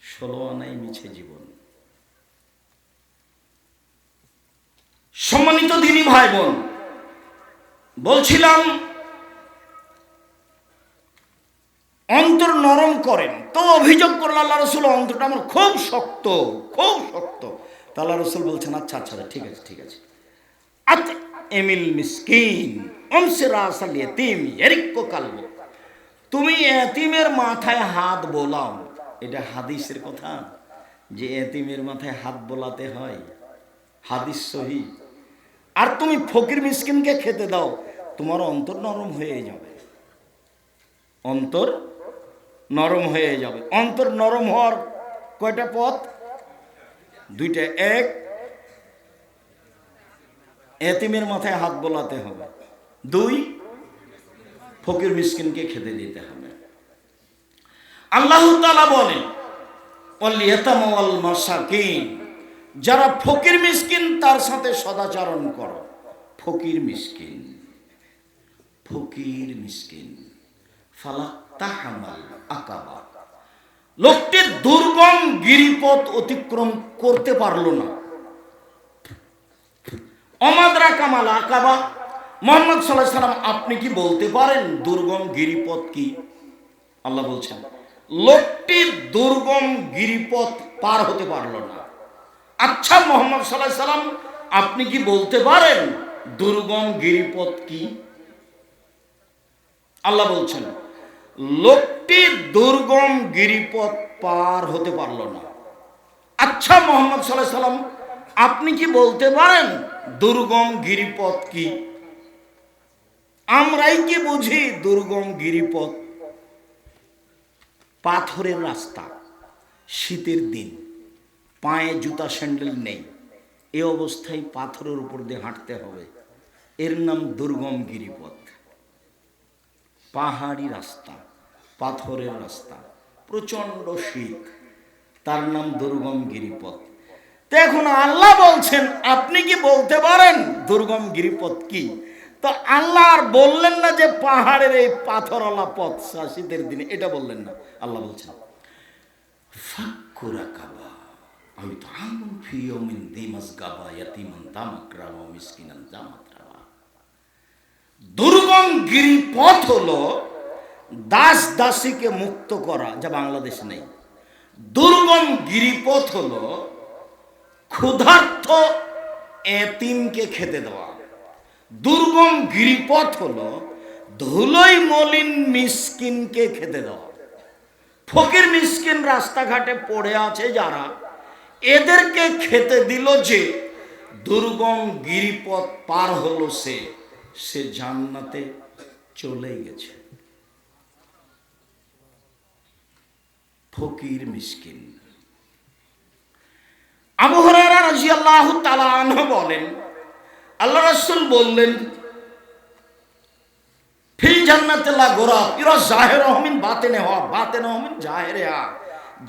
Speaker 1: 16 আনাই মিছে জীবন। সম্মানিত দিনী ভাই বোন, বলছিলাম অন্তর নরম করেন। তো অভিযোগ করল আল্লাহ রসুল, অন্তরটা আমার খুব শক্ত, খুব শক্ত। তা আল্লাহ রসুল বলছেন, আচ্ছা আচ্ছা ঠিক আছে ঠিক আছে, এমিল মিসকিন অমসিরাসাল ইয়তীম ইয়ারিক্কু কালবু, তুমি এতিমের মাথায় হাত বোলাও। এটা হাদিসের কথা যে এতিমের মাথায় হাত বোলাতে হয়, হাদিস সহি। আর তুমি ফকির মিসকিনকে খেতে দাও, তোমার অন্তর নরম হয়ে যাবে, অন্তর নরম হয়ে যাবে। অন্তর নরম হওয়ার কয়টা পথ? দুইটা। এক, এতিমের মাথায় হাত বোলাতে হবে। দুই, ফকির মিসকিনকে খেতে দিতে হবে। আল্লাহ তাআলা বলেন, ওয়াল ইয়াতামা ওয়াল মাসাকিন, যারা ফকির মিসকিন তার সাথে সদাচরণ করো। ফকির মিসকিন, ফকির মিসকিন। ফালাক্তাহামাল আকাবা, লোকটি দুর্গম গিরিপথ অতিক্রম করতে পারলো না। অমাদরা কামাল আকাবা, মুহাম্মদ সাল্লাল্লাহু আলাইহি সাল্লাম আপনি কি বলতে পারেন দুর্গম গিরিপথ কি? আল্লাহ বলছেন, লোকটি দুর্গম গিরিপথ পার হতে পারলো না। আচ্ছা মুহাম্মদ সাল্লাল্লাহু আলাইহি সাল্লাম আপনি কি বলতে পারেন দুর্গম গিরিপথ কি? আল্লাহ বলছেন, লোকটি দুর্গম গিরিপথ পার হতে পারলো না। আচ্ছা মুহাম্মদ সাল্লাল্লাহু আলাইহি সাল্লাম আপনি কি বলতে পারেন দুর্গম গিরিপথ কি? আমরাই কি বুঝি দুর্গম গিরিপথ? পাথরের রাস্তা, শীতের দিন, পায়ে জুতা স্যান্ডেল নেই, এ অবস্থায় পাথরের উপর দিয়ে হাঁটতে হবে, এর নাম দুর্গম গিরিপথ। পাহাড়ি রাস্তা, পাথরের রাস্তা, প্রচন্ড শীত, তার নাম দুর্গম গিরিপথ। তো এখন আল্লাহ বলছেন আপনি কি বলতে পারেন দুর্গম গিরিপথ কি? তো আল্লাহ আর বললেন না যে পাহাড়ের এই পাথরওয়ালা পথ শীতের দিনে, এটা বললেন না। আল্লাহ বলছেন ফাক্কু রাকাবা আও ইতআমুন ফি ইয়াউমিন যী মাসগাবা ইয়াতীমান যা মাকরাবা ওয়া মিসকিনান যা মাতরাবা। দুর্গম গিরিপথ হলো দাস দাসীকে মুক্ত করা, যা বাংলাদেশে নেই। দুর্গম গিরিপথ হলো ক্ষুধার্ত এতিমকে খেতে দেওয়া। দুর্গম গিরিপথ হলো ধুলোই মলিন মিসকিনকে খেতে দেওয়া। ফকির মিসকিন রাস্তাঘাটে পড়ে আছে যারা, এদেরকে খেতে দিল যে, দুর্গম গিরিপথ পার হলো সে জান্নাতে চলে গেছে। ফকির মিসকিন। আবু হুরায়রা রাদিয়াল্লাহু তাআলা আনহু বলেন, আল্লাহ রাসূল বললেন, ফিল জান্নাতে লা গোরাব ইরা জাহিরুহু মিন বাতিনিহা বাতিনুহু মিন জাহিরিহা।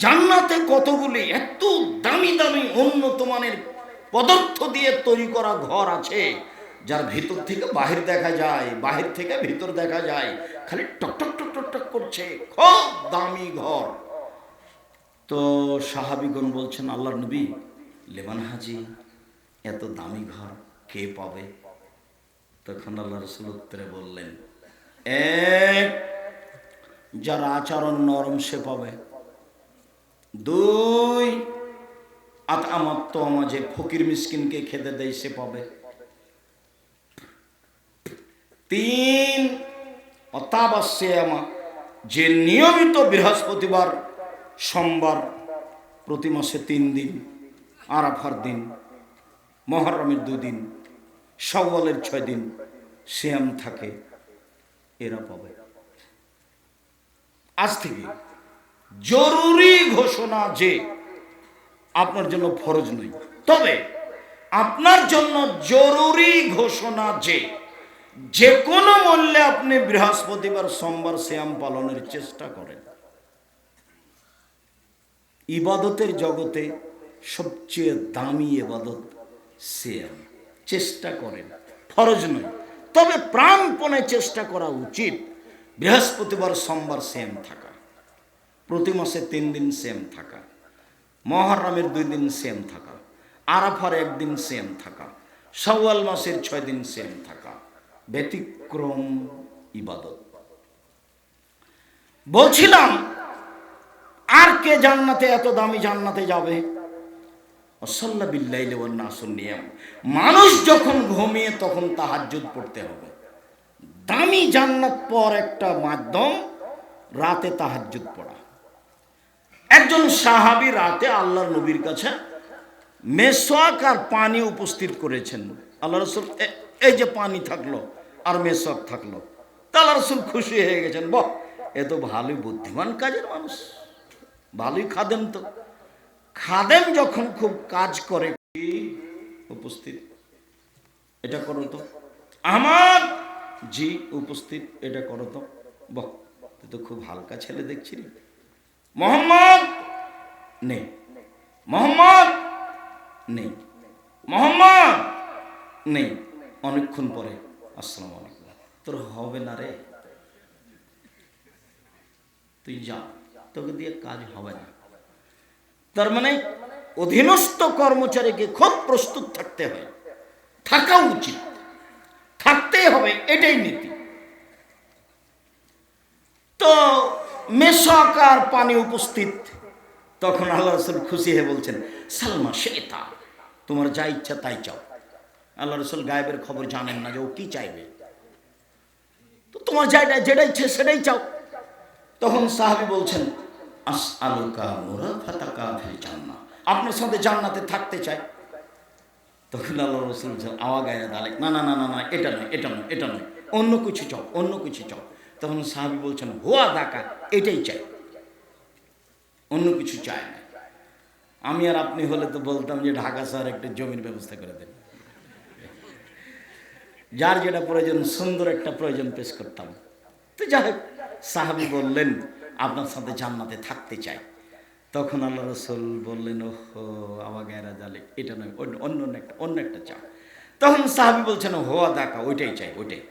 Speaker 1: জান্নাতে কতগুলি এত দামি দামি উন্নত মানের পদার্থ দিয়ে তৈরি করা ঘর আছে, যার ভিতর থেকে বাহির দেখা যায়, বাহির থেকে ভিতর দেখা যায়, খালি টক টক টক টক টক করছে, খুব দামি ঘর। তো সাহাবীগণ বলছেন, আল্লাহর নবী, লেমান হাজি, এত দামি ঘর কে পাবে? তখন আল্লাহ রাসূল উত্তরে বললেন, এক, যার আচরণ নরম সে পাবে। দুই, আতআমাত যে ফকির মিসকিনকে খেতে দেয় সে পাবে। তিন, অতাবাসিয়ামা, যে নিয়মিত বৃহস্পতিবার সোমবার প্রতি মাসে 3 দিন, আরাফার দিন, মুহররমের 2 দিন, শাওয়ালের 6 দিন সিয়াম থাকে, এরা পাবে। আজ থেকে জরুরি ঘোষণা যে আপনার জন্য ফরজ নয়, তবে আপনার জন্য জরুরি ঘোষণা যে কোনো মূল্যে আপনি বৃহস্পতিবার সোমবার সিয়াম পালনের চেষ্টা করেন। ইবাদতের জগতে সবচেয়ে দামি ইবাদত সিয়াম। চেষ্টা করেন, ফরজ নয়। তবে প্রাণপণে চেষ্টা করা উচিত বৃহস্পতিবার সোমবার সেম থাকা, প্রতি মাসে 3 দিন সেম থাকা, মহররমের 2 দিন সেম থাকা, আরাফার 1 দিন সেম থাকা, শাওয়াল মাসের 6 দিন সেম থাকা, ব্যতিক্রম ইবাদত। বলছিলাম আর কে জান্নাতে, এত দামি জান্নাতে যাবে? মানুষ যখন ঘুমিয়ে তখন তাহাজ্জুদ পড়তে হবে। দামি জান্নাত পর একটা মাধ্যম রাতে তাহাজ্জুদ পড়া। একজন সাহাবী রাতে আল্লাহর নবীর কাছে মেসওয়াক আর পানি উপস্থিত করেছেন। আল্লাহ রাসূল এই যে পানি থাকলো আর মেসওয়াক থাকলো, তা আল্লাহ রাসূল খুশি হয়ে গেছেন, বাহ এ তো ভালোই বুদ্ধিমান কাজের মানুষ, ভালোই খাদেম। তো খাদেম যখন খুব কাজ করে, উপস্থিত এটা করো তো, আমার জি উপস্থিত এটা করো তো, বাহ তুই তো খুব হালকা ছেলে দেখছি রে। মোহাম্মদ নেই, মোহাম্মদ নেই, মোহাম্মদ নেই। অনেকক্ষণ পরে আসসালামু আলাইকুম। তোর হবে না রে, তুই যা, তোকে দিয়ে কাজ হবে না। তার মানে অধীনস্থ কর্মচারীকে খুব প্রস্তুত থাকতে হয়, থাকা উচিত, থাকতেই হবে, এটাই নীতি। তো মেসওয়াক আর পানি উপস্থিত, তখন আল্লাহ রাসূল খুশি হয়ে বলছেন, সালমা শেতা, তোমার যা ইচ্ছা তাই চাও। আল্লাহ রাসূল গায়েবের খবর জানেন না যে ও কি চাইবে, তো তোমার যেটা ইচ্ছে সেটাই চাও। তখন সাহাবী বলছেন, আসআলুকা মুরাফাতাকা ফিল জান্নাহ, আপনার সাথে জান্নাতে থাকতে চাই। তখন আল্লাহ রাসূল আওয়া গায়ে দাঁড়ায়, না না না না না, এটা নয়, এটা নয়, এটা নয়, অন্য কিছু চাও, অন্য কিছু চাও। তখন সাহাবী বলছেন, হুয়া দাকা, এটাই চাই, অন্য কিছু চাই না। আমি আর আপনি হলে তো বলতাম যে ঢাকা শহরে একটা জমির ব্যবস্থা করে দেন, যার যেটা প্রয়োজন, সুন্দর একটা প্রয়োজন পেশ করতাম। তো যাই হোক, সাহাবী বললেন আপনার সাথে জান্নাতে থাকতে চাই। তখন আল্লাহ রাসূল বললেন, ওহো আমার গায়েরা জালে, এটা নয়, অন্য একটা চাও। তখন সাহাবী বলছেন, হোয়া দাকা, ওইটাই চাই, ওইটাই।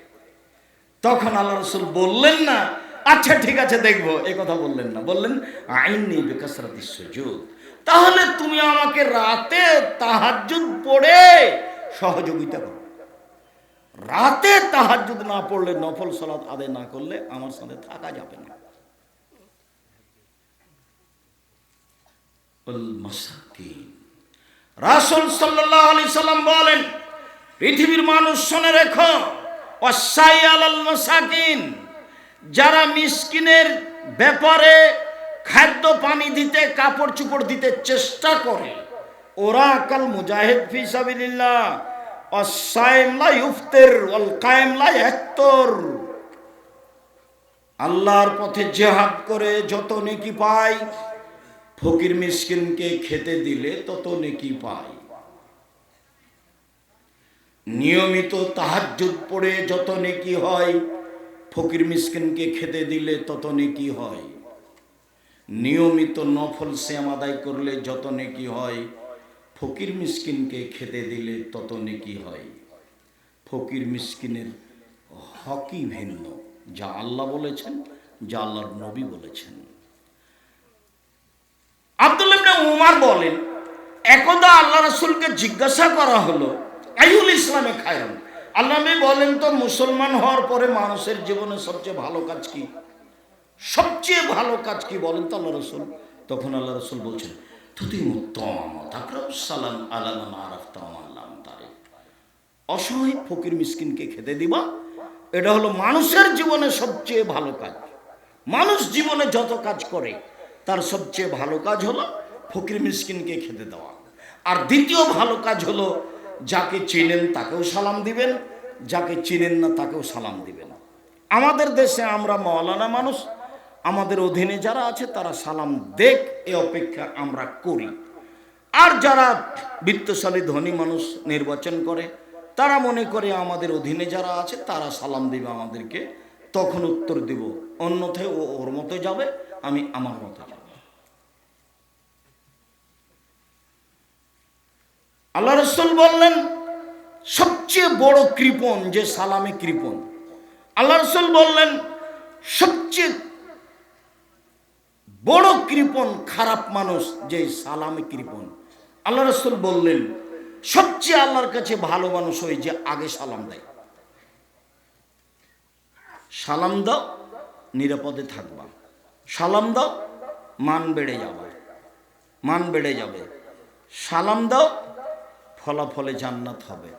Speaker 1: তখন আল্লাহ রাসূল বললেন না, আচ্ছা ঠিক আছে দেখবো, এই কথা বললেন না, বললেন আইন্নী বিকাসরাতিস সুজুদ, তাহলে তুমি আমাকে রাতে তাহাজ্জুদ পড়ে সহযোগিতা করো। রাতে তাহাজ্জুদ না পড়লে, নফল সালাত আদায় না করলে আমার সাথে থাকা যাবে না। রাসূল সাল্লাল্লাহু আলাইহি সাল্লাম বলেন, পৃথিবীর মানুষ শুনে রেখো, ওয়াসাই আলাল মাসাকিন, যারা মিসকিনের ব্যাপারে খাদ্য পানি দিতে, কাপড় চোপড় দিতে চেষ্টা করে, ওরা কাল মুজাহিদ ফি সাবিলিল্লাহ, ওয়াসাইম লা ইফতির ওয়াল কায়েম লা ইয়াফতির, আল্লাহর পথে জিহাদ করে যত নেকি পায়, ফকির মিসকিনকে খেতে দিলে তত নেকি পায়। নিয়মিত তাহাজ্জুদ পড়ে যত নেকি হয়, ফকির মিসকিনকে খেতে দিলে তত নেকি হয়। নিয়মিত নফল সিয়াম আদায় করলে যত নেকি হয়, ফকির মিসকিনকে খেতে দিলে তত নেকি হয়। ফকির মিসকিনের হকই ভিন্ন, যা আল্লাহ বলেছেন, যা আল্লাহর নবী বলেছেন। আব্দুল্লাহ ইবনে উমর বলেন, একদা আল্লাহ রাসূলকে জিজ্ঞাসা করা হলো, আইয়ুল ইসলামে খায়রুন, আল্লাহ নবী বলেন তো মুসলমান হওয়ার পরে মানুষের জীবনে সবচেয়ে ভালো কাজ কি? সবচেয়ে ভালো কাজ কি বলেন তো আল্লাহ রাসূল? তখন আল্লাহ রাসূল বলছেন, তুতিমুত্তাম তাকরাউস সালাম আলা মান আরাফতা ওয়া মান লাম তারিফ, অসহায় ফকির মিসকিনকে খেতে দিবা, এটা হলো মানুষের জীবনে সবচেয়ে ভালো কাজ। মানুষ জীবনে যত কাজ করে তার সবচেয়ে ভালো কাজ হলো ফকির মিসকিনকে খেতে দেওয়া। আর দ্বিতীয় ভালো কাজ হলো যাকে চিনেন তাকেও সালাম দিবেন, যাকে চিনেন না তাকেও সালাম দিবেন। আমাদের দেশে আমরা মাওলানা মানুষ, আমাদের অধীনে যারা আছে তারা সালাম দেখ এ অপেক্ষা আমরা করি। আর যারা বিত্তশালী ধনী মানুষ নির্বাচন করে, তারা মনে করে আমাদের অধীনে যারা আছে তারা সালাম দিবে আমাদেরকে, তখন উত্তর দিব, অন্যথায় ও ওর মতো যাবে, আমি আমার মতো যাব। আল্লাহ রাসূল বললেন, সবচেয়ে বড় কৃপণ যে সালামে কৃপণ। আল্লাহ রাসূল বললেন সবচেয়ে বড় কৃপণ খারাপ মানুষ যে সালামে কৃপণ। আল্লাহ রাসূল বললেন সবচেয়ে আল্লাহর কাছে ভালো মানুষ ওই যে আগে সালাম দেয়। সালাম দাও নিরাপদে থাকবা, সালাম দাও মান বেড়ে যাবে, মান বেড়ে যাবে। সালাম দাও ফলাফলে জান্নাত হবে।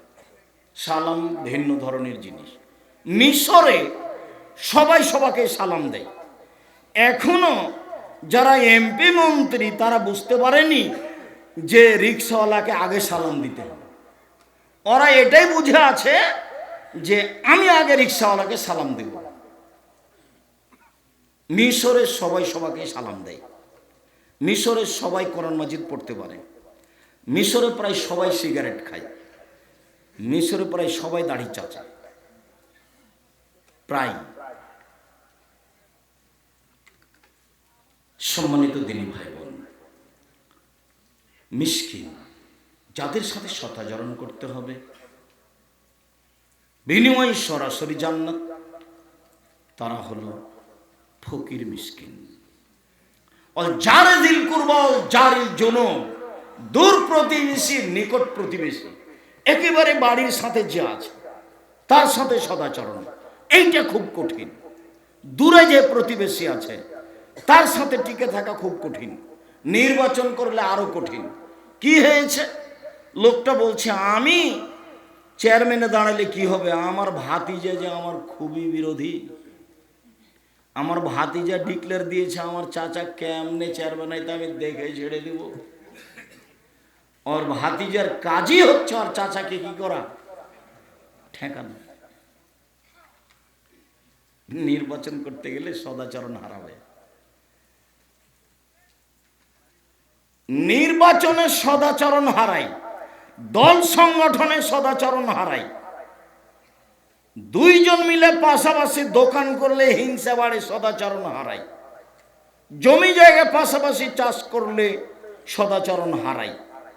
Speaker 1: সালাম ভিন্ন ধরনের জিনিস। মিশরে সবাই সবাইকে সালাম দেয়। এখনো যারা এমপি মন্ত্রী তারা বুঝতে পারেনি যে রিক্সাওয়ালাকে আগে সালাম দিতে হবে। ওরা এটাই বুঝে আছে যে আমি আগে রিক্সাওয়ালাকে সালাম দেব। মিশরে সবাই সবাইকে সালাম দেয়। মিশরে সবাই কোরআন মাজিদ পড়তে পারে। মিশরে প্রায় সবাই সিগারেট খায়। মিশরে প্রায় সবাই দাড়ি চাচা, প্রায়। সম্মানিত দিনী ভাই বোন, মিসকিন যাদের সাথে সদাচরণ করতে হবে, বিনিময় সরাসরি জান্নাত, তারা হলো ফকির মিসকিন। জারিল কুরবা জারিল জুনুব, দূর প্রতিবেশী নিকট প্রতিবেশী, একেবারে বাড়ির সাথে যে আছে তার সাথে সদাচরণ, এইটা খুব কঠিন। দূরে যে প্রতিবেশী আছে তার সাথে টিকে থাকা খুব কঠিন। নির্বাচন করলে আরো কঠিন। কি হয়েছে? লোকটা বলছে আমি চেয়ারম্যানে দাঁড়ালে কি হবে, আমার ভাতিজা যে আমার খুবই বিরোধী, আমার ভাতিজা ডিক্লেয়ার দিয়েছে আমার চাচা কেমনে চেয়ারম্যান হয় তা আমি দেখে ছেড়ে দিব। ওর ভাতিজার কাজই হচ্ছে ওর চাচাকে কি করা, ঠেকানো। নির্বাচন করতে গেলে সদাচরণ হারাবে। নির্বাচনে সদাচরণ হারাই, দল সংগঠনে সদাচরণ হারাই। দুইজন মিলে পাশাপাশি দোকান করলে হিংসা বাড়ে, সদাচরণ হারাই। জমি জায়গা পাশাপাশি চাষ করলে সদাচরণ হারাই।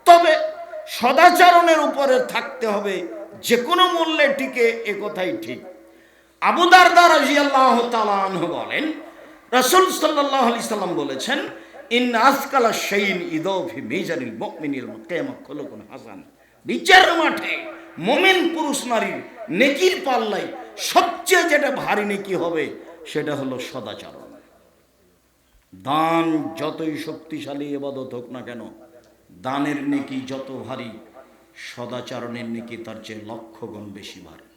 Speaker 1: তবে সদাচরণের উপরে থাকতে হবে যে কোনো মূল্যে টিকে, এ কথাই ঠিক। আবু দারদা রাদিয়াল্লাহু তাআলা আনহু বলেন রাসূল সাল্লাল্লাহু আলাইহি সাল্লাম বলেছেন ইন্না আসকালা শাইইন ইদাউ ফি মিজানিল মুমিনিল কিয়ামা খুলুকুন হাসান। বিচার মাঠে মুমিন পুরুষ নারীর নেকির পাল্লায় সবচেয়ে যেটা ভারী নেকি হবে সেটা হলো সদাচরণ। দান যতই শক্তিশালী ইবাদত হোক না কেন, দানের নেকি যত ভারী, সদাচরণের নেকি তার চেয়ে লক্ষ গুণ বেশি ভারী।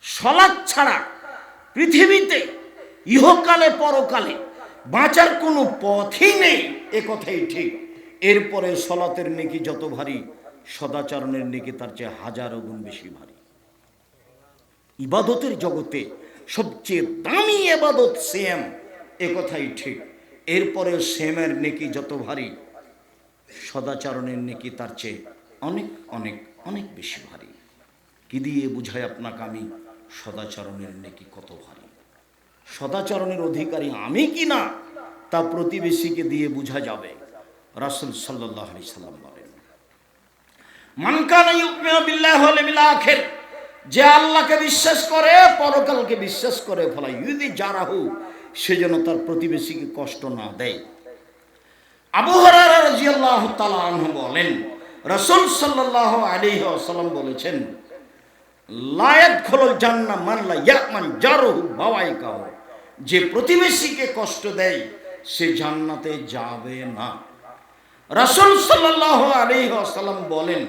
Speaker 1: সালাত ছাড়া পৃথিবীতে ইহকালে পরকালে বাঁচার কোনো পথই নেই, এ কথাই ঠিক। এরপরে সালাতের নেকি যত ভারী, সদাচরণের নেকি তার চেয়ে হাজারো গুণ বেশি ভারী। ইবাদতের জগতে সবচেয়ে দামি ইবাদত সিয়াম, এ কথাই ঠিক। এরপরে সিয়ামের নেকি যত ভারী, সদাচরণের নেকি তার চেয়ে অনেক অনেক অনেক বেশি ভারী। কি দিয়ে বুঝাই আপনাকে আমি সদাচরণের নেকি কত ভারী? সদাচরণের অধিকারী আমি কি না তা প্রতিবেশীকে দিয়ে বোঝা যাবে। রাসূল সাল্লাল্লাহু আলাইহি সাল্লাম বলেন মান কানা ইউমিনু বিল্লাহি ওয়াল ইয়াউমিল আখির, যে আল্লাহকে বিশ্বাস করে পরকালকে বিশ্বাস করে, ফলা ইউদি জারাহু, সে যেন তার প্রতিবেশীকে কষ্ট না দেয়। আবু হুরায়রা রাদিয়াল্লাহু তাআলা আনহু বলেন রাসূল সাল্লাল্লাহু আলাইহি ওয়াসাল্লাম বলেছেন লা ইয়াদখুলুল জান্নাহ মান লা ইয়ামান জারুহু বাওয়াইকাহু, যে প্রতিবেশীকে কষ্ট দেয় সে জান্নাতে যাবে না। রাসূল সাল্লাল্লাহু আলাইহি ওয়াসাল্লাম বলেন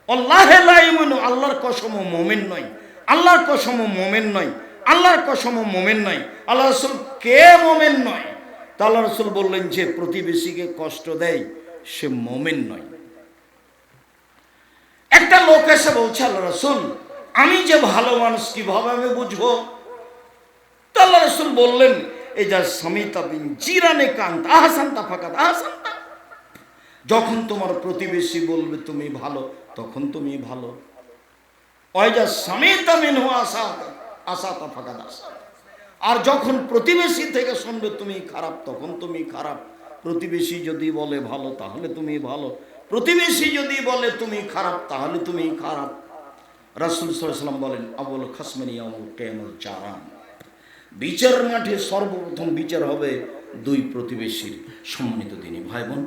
Speaker 1: আল্লাহু লা ইউমিনু, আল্লাহর কসম মুমিন নয়, আল্লাহর কসম মুমিন নয়, আল্লাহর কসম মুমিন নয়। আল্লাহ রাসূল কে মুমিন নয়? তা আল্লাহ রাসূল বললেন যে প্রতিবেশীকে কষ্ট দেয় সে মুমিন নয়। একটা লোক এসে বলছে আল্লাহ রাসূল আমি যে ভালো মানুষ কিভাবে আমি বুঝবো? তো আল্লাহ রাসূল বললেন এই যা সামিতা বিন জিরানে কান্ত আহসানতা ফাকাত আহসানতা, যখন তোমার প্রতিবেশী বলবে তুমি ভালো তখন তুমি ভালো। ওই যা সামিতা মিনহু আসাতা ফাকাত আসাতা, আর যখন প্রতিবেশী থেকে শুনবে তুমি খারাপ তখন তুমি খারাপ। প্রতিবেশী যদি বলে ভালো তাহলে তুমি ভালো, প্রতিবেশী যদি বলে তুমি খারাপ, তাহলে তুমি খারাপ। রাসূল সাল্লাল্লাহু আলাইহি ওয়াসাল্লাম বলেন, আবুল খাসমানি ইয়াউমুল কিয়ামাহ জারান, বিচার মাঠে সর্বপ্রথম বিচার হবে দুই প্রতিবেশীর। সম্মানিত দিনী ভাই বোন,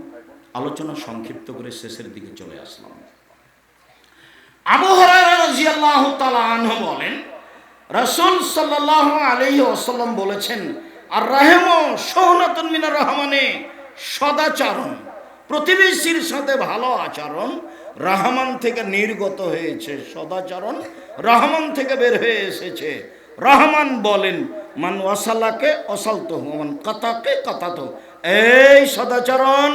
Speaker 1: আলোচনা সংক্ষিপ্ত করে শেষের দিকে চলে আসলাম। আবু হুরায়রা রাদিয়াল্লাহু তাআলা আনহু বলেন, রাসূল সাল্লাল্লাহু আলাইহি ওয়াসাল্লাম বলেছেন, আর রাহমু শুহনাতুন মিনার রহমানে, সদাচরণ, প্রতিবেশীর সাথে ভালো আচরণ রহমান থেকে নির্গত হয়েছে। সদাচরণ রহমান থেকে বের হয়ে এসেছে। রহমান বলেন, মান ওয়াসালাকে ওয়াসালতুহু, মান কাতাকে কাতাতু। এই সদাচরণ,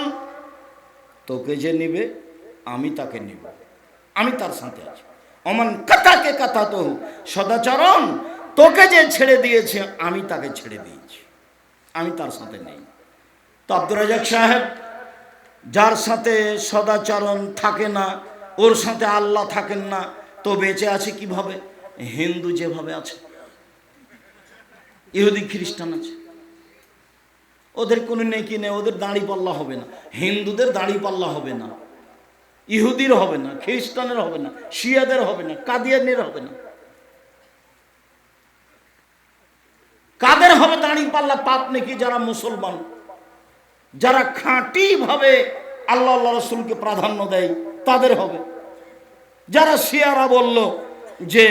Speaker 1: তোকে যে নিবে আমি তাকে নিব, আমি তার সাথে আছি। অমান কাতাকে কাতাতু, সদাচরণ, তোকে যে ছেড়ে দিয়েছে আমি তাকে ছেড়ে দিয়েছি, আমি তার সাথে নেই। তো আব্দুর রাজ্জাক সাহেব, যার সাথে সদাচরণ থাকে না, ওর সাথে আল্লাহ থাকেন না, তো বেঁচে আছে কিভাবে? হিন্দু যেভাবে আছে, ইহুদি খ্রিস্টান আছে, ওদের কোনো নেকি নেই, ওদের দাড়ি পাল্লা হবে না। হিন্দুদের দাড়ি পাল্লা হবে না, ইহুদির হবে না, খ্রিস্টানের হবে না, শিয়াদের হবে না, কাদিয়ানের হবে না। কাদের হবে দাড়ি পাল্লা পাপ নাকি? যারা মুসলমান, যারা খাঁটি ভাবে আল্লাহ আল্লাহ রসুলকে প্রাধান্য দেয় তাদের হবে। যারা শিয়ারা বলল যে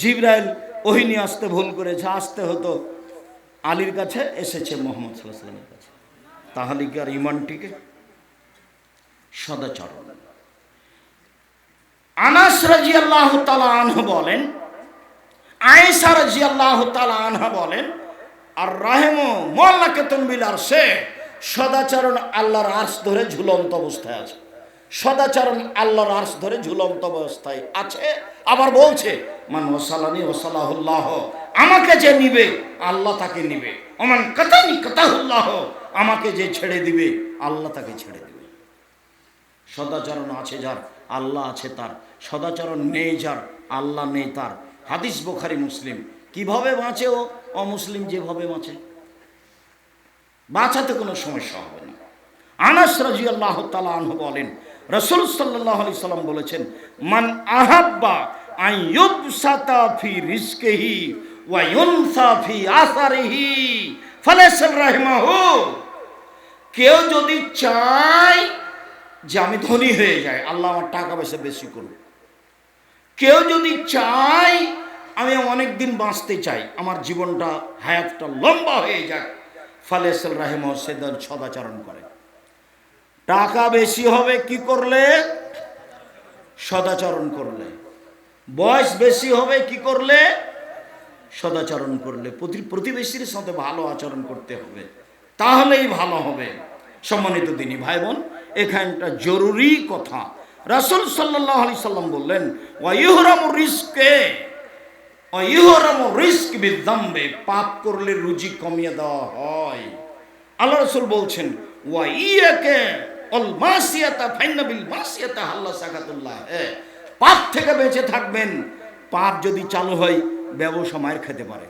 Speaker 1: জিবরাইল ওহী নিয়ে আসতে ভুল করেছে, আসতে হতো আলীর কাছে, এসেছে মুহাম্মদ সাল্লাল্লাহু আলাইহি ওয়াসাল্লামের কাছে, তাহলে কি আর ইমানটিকে? সদাচরণ। আনাস রাদিয়াল্লাহু তাআলা আনহু বলেন, আয়েশা রাদিয়াল্লাহু তাআলা আনহা বলেন, আর রাহমু মুআল্লাকাতুন বিল আরশে, সদাচরণ আল্লাহর আরশ ধরে ঝুলন্ত অবস্থায় আছে। সদাচরণ আল্লাহর আরশ ধরে ঝুলন্ত অবস্থায় আছে। আবার বলছে, মান ওয়াসালানি ওয়াসালাহুল্লাহ, আমাকে যে নিবে আল্লাহ তাকে নিবে। ওমান কাতানি কাতাহুল্লাহ, আমাকে যে ছেড়ে দিবে আল্লাহ তাকে ছেড়ে দিবে। সদাচরণ আছে যার, আল্লাহ আছে তার। সদাচরণ নেই যার, আল্লাহ নেই তার। হাদিস বুখারী মুসলিম। কিভাবে বাঁচে ও? অমুসলিম যেভাবে বাঁচে, বাঁচাতে কোনো সমস্যা হবে না। আনাস রাদিয়াল্লাহু তাআলা আনহু বলেন, রাসূল সাল্লাল্লাহু আলাইহি সাল্লাম বলেছেন, মান আহাব্বা আন ইউবসাতা ফি রিজকিহি ওয়া ইউনসা ফি আসারিহি ফালাইসা রাহিমাহু, কেউ যদি চায় যে আমি ধনী হয়ে যাই, আল্লাহ আমার টাকা পয়সা বেশি করুন। কেউ যদি চায় আমি অনেক দিন বাঁচতে চাই, আমার জীবনটা হায়াতটা লম্বা হয়ে যায়, ফালাইসা রাহিমাহু, সে সদাচরণ করে। টাকা বেশি হবে কি করলে? সদাচরণ করলে। বয়স বেশি হবে কি করলে? সদাচরণ করলে। প্রতিবেশীর সাথে ভালো আচরণ করতে হবে, তাহলেই ভালো হবে। সম্মানিত দিনী ভাই বোন, এখানটা জরুরি কথা। রাসূল সাল্লাল্লাহু আলাইহি সাল্লাম বললেন, ওয়া ইহরামু রিজকে, ওয়া ইহরামু রিজক বিযামবে, পাপ করলে রুজি কমিয়ে দেওয়া হয়। আল্লাহ রাসূল বলছেন, ওয়া ইয়াকে অল মাসিয়াতা ফাইন্না বিল মাসিয়াতা আল্লাহ সাকাতুল্লাহ, পাপ থেকে বেঁচে থাকবেন। পাপ যদি চালু হয় ব্যবসা মার খেতে পারে,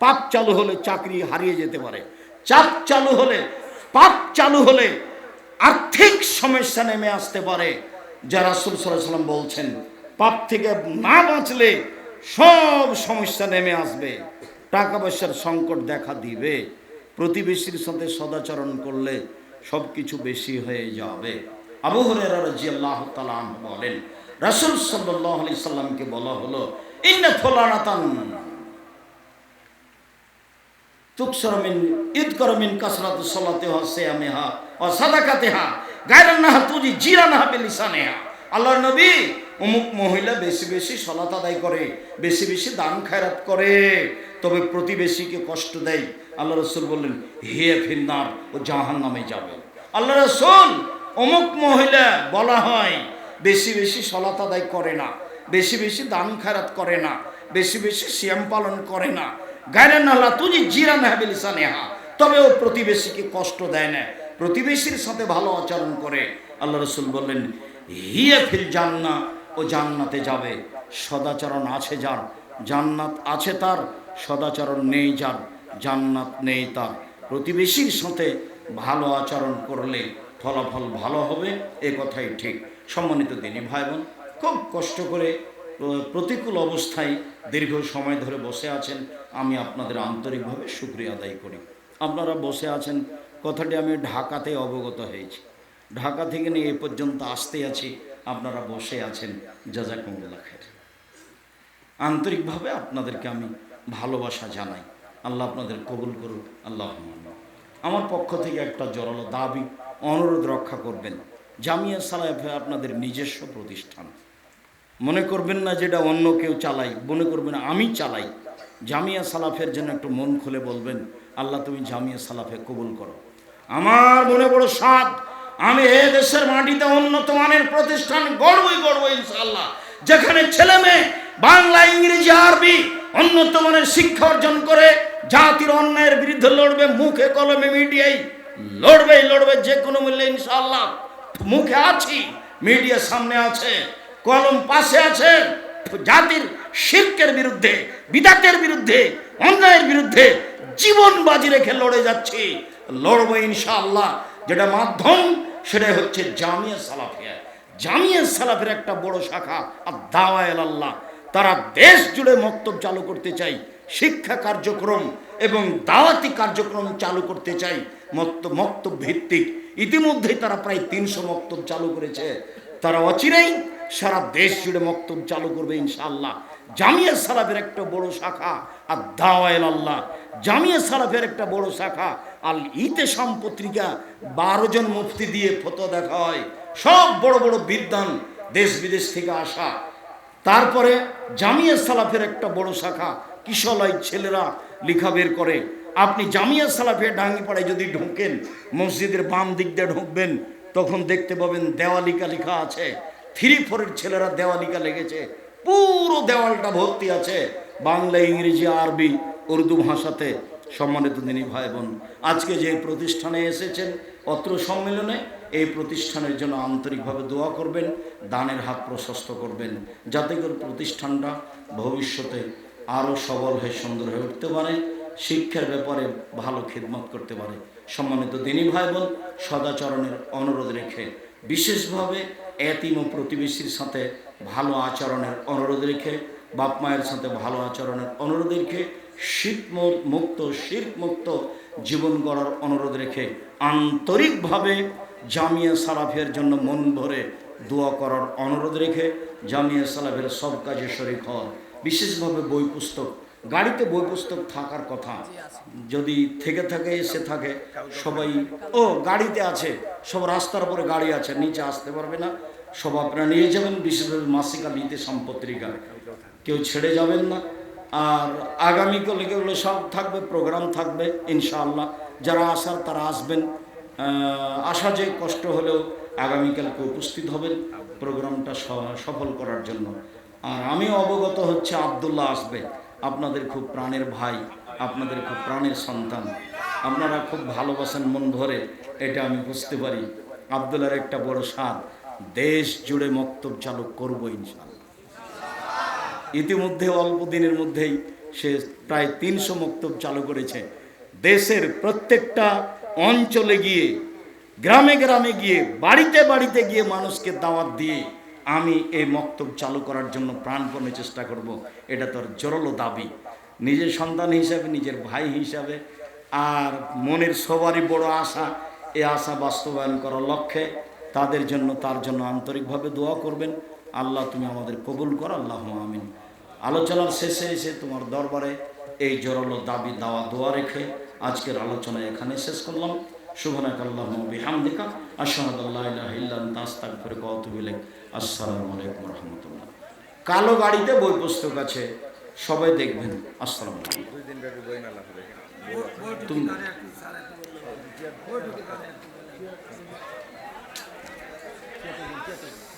Speaker 1: পাপ চালু হলে চাকরি হারিয়ে যেতে পারে, পাপ চালু হলে আর্থিক সমস্যা নেমে আসতে পারে। যা রাসূল সাল্লাল্লাহু আলাইহি সাল্লাম বলছেন, পাপ থেকে না বাঁচলে সব সমস্যা নেমে আসবে, টাকা পয়সার সংকট দেখা দিবে। প্রতিবেশীর সাথে সদাচরণ করলে সব কিছু বেশি হয়ে যাবে। আবু হুরায়রা রাদিয়াল্লাহু তাআলা আনহু বলেন, রাসূল সাল্লাল্লাহু আলাইহি সাল্লামকে বলা হলো, ইন্না ফুলানাতান তুকসারু মিন ইদকারু মিন কাসরাতি সালাতিহা ওয়া সিয়ামিহা ওয়া সাদাকাতিহা গায়রান্নাহা তুজি জিরানাহা বিলিসানিহা। আল্লাহর নবী, অমুক মহিলা বেশি বেশি সালাত আদায় করে, বেশি বেশি দান খায়রাত করে, তবে প্রতিবেশীকে কষ্ট দেয়। আল্লাহ রাসূল বললেন, হিয়া ফিন্নার, ও জাহান্নামে যাবে। আল্লাহ রাসূল, অমুক মহিলা বলা হয় বেশি বেশি সালাত আদায় করে না, বেশি বেশি দান খায়রাত করে না, বেশি বেশি সিয়াম পালন করে না, গায়রান্নাহা তুজি জিরানাহা বিলিসানিহা, তবে ও প্রতিবেশীকে কষ্ট দেয় না, প্রতিবেশীর সাথে ভালো আচরণ করে। আল্লাহ রাসূল বললেন, হিয়া ফিল জান্নাহ, ও জান্নাতে যাবে। সদাচরণ আছে যার, জান্নাত আছে তার। সদাচরণ নেই যার, জান্নাত নেই তার। প্রতিবেশীর সাথে ভালো আচরণ করলে ফলাফল ভালো হবে, এ কথাই ঠিক। সম্মানিত দিনী ভাই বোন, খুব কষ্ট করে প্রতিকূল অবস্থায় দীর্ঘ সময় ধরে বসে আছেন, আমি আপনাদের আন্তরিকভাবে শুকরিয়া আদায় করি। আপনারা বসে আছেন কথাটি আমি ঢাকাতে অবগত হয়েছি, ঢাকা থেকে নিয়ে এ পর্যন্ত আসতে আছি, আপনারা বসে আছেন, জাযাকুমুল্লাহ খাইর। আন্তরিকভাবে আপনাদেরকে আমি ভালোবাসা জানাই, আল্লাহ আপনাদের কবুল করুন, আল্লাহ। আমার পক্ষ থেকে একটা জোরালো দাবি, অনুরোধ রক্ষা করবেন। জামিয়া সালাফিয়া আপনাদের নিজস্ব প্রতিষ্ঠান, মনে করবেন না যেটা অন্য কেউ চালাই, মনে করবেন আমি চালাই। জামিয়া সালাফের জন্য একটু মন খুলে বলবেন, আল্লাহ তুমি জামিয়া সালাফে কবুল করো। আমার মনে বড় সাধ, আমি এ দেশের মাটিতে উন্নত মানের প্রতিষ্ঠান গড়বই ইনশাআল্লাহ, যেখানে ছেলে মেয়ে বাংলা, ইংরেজি, আরবি উন্নত মানের শিক্ষা অর্জন করে জাতির অন্যায়ের বিরুদ্ধে লড়বে, মুখে কলমে মিডিয়ায় লড়বে যে কোনো মূল্যে ইনশাআল্লাহ। মুখে আছি, মিডিয়া সামনে আছে, কলম পাশে আছে, জাতির শিরকের বিরুদ্ধে, বিদাতের বিরুদ্ধে, অন্যায়ের বিরুদ্ধে জীবন বাজি রেখে লড়ে যাচ্ছি, লড়বো ইনশাআল্লাহ। যেটা মাধ্যম সেটাই হচ্ছে জামিয়া সালাফিয়া। জামিয়া সালাফের একটা বড় শাখা আদ-দাওয়া ইলাল্লাহ, তারা দেশ জুড়ে মক্তব চালু করতে চাই, শিক্ষা কার্যক্রম এবং দাওয়াতি কার্যক্রম চালু করতে চাই, মক্তব ভিত্তিক। ইতিমধ্যেই তারা প্রায় 300 মক্তব চালু করেছে, তারা অচিরেই সারা দেশ জুড়ে মক্তব চালু করবে ইনশাআল্লাহ। জামিয়া সালাফের একটা বড় শাখা আদ-দাওয়া ইলাল্লাহ, জামিয়া সালাফের একটা বড় শাখা আল ইতেসাম পত্রিকা, 12 জন মুফতি দিয়ে ফতোয়া দেখা হয়, সব বড় বড় বিদ্বান দেশ বিদেশ থেকে আসা। তারপরে জামিয়া সালাফের একটা বড় শাখা কিশলয় ছেলেরা লেখা বের করে। আপনি জামিয়া সালাফের ডাঙ্গিপাড়ায় যদি ঢোকেন, মসজিদের বাম দিক দিয়ে ঢুকবেন, তখন দেখতে পাবেন দেওয়ালিকা লেখা আছে, 3-4 ছেলেরা দেওয়ালিকা লেগেছে, পুরো দেওয়ালটা ভর্তি আছে বাংলা, ইংরেজি, আরবি, উর্দু ভাষাতে। সম্মানিত দিনী ভাই বোন, আজকে যে প্রতিষ্ঠানে এসেছেন অত্র সম্মেলনে, এই প্রতিষ্ঠানের জন্য আন্তরিকভাবে দোয়া করবেন, দানের হাত প্রশস্ত করবেন, যাতে করে প্রতিষ্ঠানটা ভবিষ্যতে আরও সবল হয়ে সুন্দর হয়ে উঠতে পারে, শিক্ষার ব্যাপারে ভালো খিদমত করতে পারে। সম্মানিত দিনী ভাই বোন, সদাচরণের অনুরোধ রেখে, বিশেষভাবে এতিম ও প্রতিবেশীর সাথে ভালো আচরণের অনুরোধ রেখে, বাপ মায়ের সাথে ভালো আচরণের অনুরোধ রেখে, শিরক মুক্ত জীবন গড়ার অনুরোধ রেখে, আন্তরিকভাবে জামিয়া সালাফের জন্য মন ভরে দোয়া করার অনুরোধ রেখে, জামিয়া সালাফের সব কাজে শরীক হওয়ার, বিশেষভাবে বই পুস্তক, গাড়িতে বই পুস্তক থাকার কথা, যদি থেকে থাকে এসে থাকে সবাই, ও গাড়িতে আছে, সব রাস্তার উপরে গাড়ি আছে, নিচে আসতে পারবে না, সব আপনারা নিয়ে যাবেন। বিশেষভাবে মাসিক আল ইতেসাম পত্রিকা কেউ ছেড়ে যাবেন না। আর আগামীকাল এগুলো সব থাকবে, প্রোগ্রাম থাকবে ইনশাআল্লাহ, যারা আসার তারা আসবেন, আসা যে কষ্ট হলেও আগামীকালকে উপস্থিত হবেন প্রোগ্রামটা সফল করার জন্য। আর আমিও অবগত হচ্ছে আবদুল্লাহ আসবে, আপনাদের খুব প্রাণের ভাই, আপনাদের খুব প্রাণের সন্তান, আপনারা খুব ভালোবাসেন মন ভরে, এটা আমি বুঝতে পারি। আবদুল্লাহর একটা বড় স্বাদ, দেশ জুড়ে মক্তব চালু করবো ইনশাআল্লাহ। ইতিমধ্যে অল্প দিনের মধ্যেই সে প্রায় 300 মক্তব চালু করেছে, দেশের প্রত্যেকটা অঞ্চলে গিয়ে, গ্রামে গ্রামে গিয়ে, বাড়িতে বাড়িতে গিয়ে মানুষকে দাওয়াত দিয়ে আমি এই মক্তব চালু করার জন্য প্রাণপণে চেষ্টা করব। এটা তোর জোরালো দাবি, নিজের সন্তান হিসাবে, নিজের ভাই হিসাবে, আর মনের সবারই বড় আশা, এই আশা বাস্তবায়ন করার লক্ষ্যে তাদের জন্য, তার জন্য আন্তরিকভাবে দোয়া করবেন। আল্লাহ তুমি আমাদের কবুল করো, আল্লাহুম্মা আমিন। আলোচনার শেষে এসে তোমার দরবারে এই জোরালো দাবি দাওয়া দোয়া রেখে আজকের আলোচনা এখানে শেষ করলাম। সুবহানাকাল্লাহুম্মা ওয়া বিহামদিকা আশহাদু আল্লা ইলাহা ইল্লা আনতা আস্তাগফিরুকা ওয়া আতুবু ইলাইক। আসসালামু আলাইকুম ওয়া রাহমাতুল্লাহ। কালো গাড়িতে বই পুস্তক আছে, সবাই দেখবেন। আসসালামু আলাইকুম। তুমি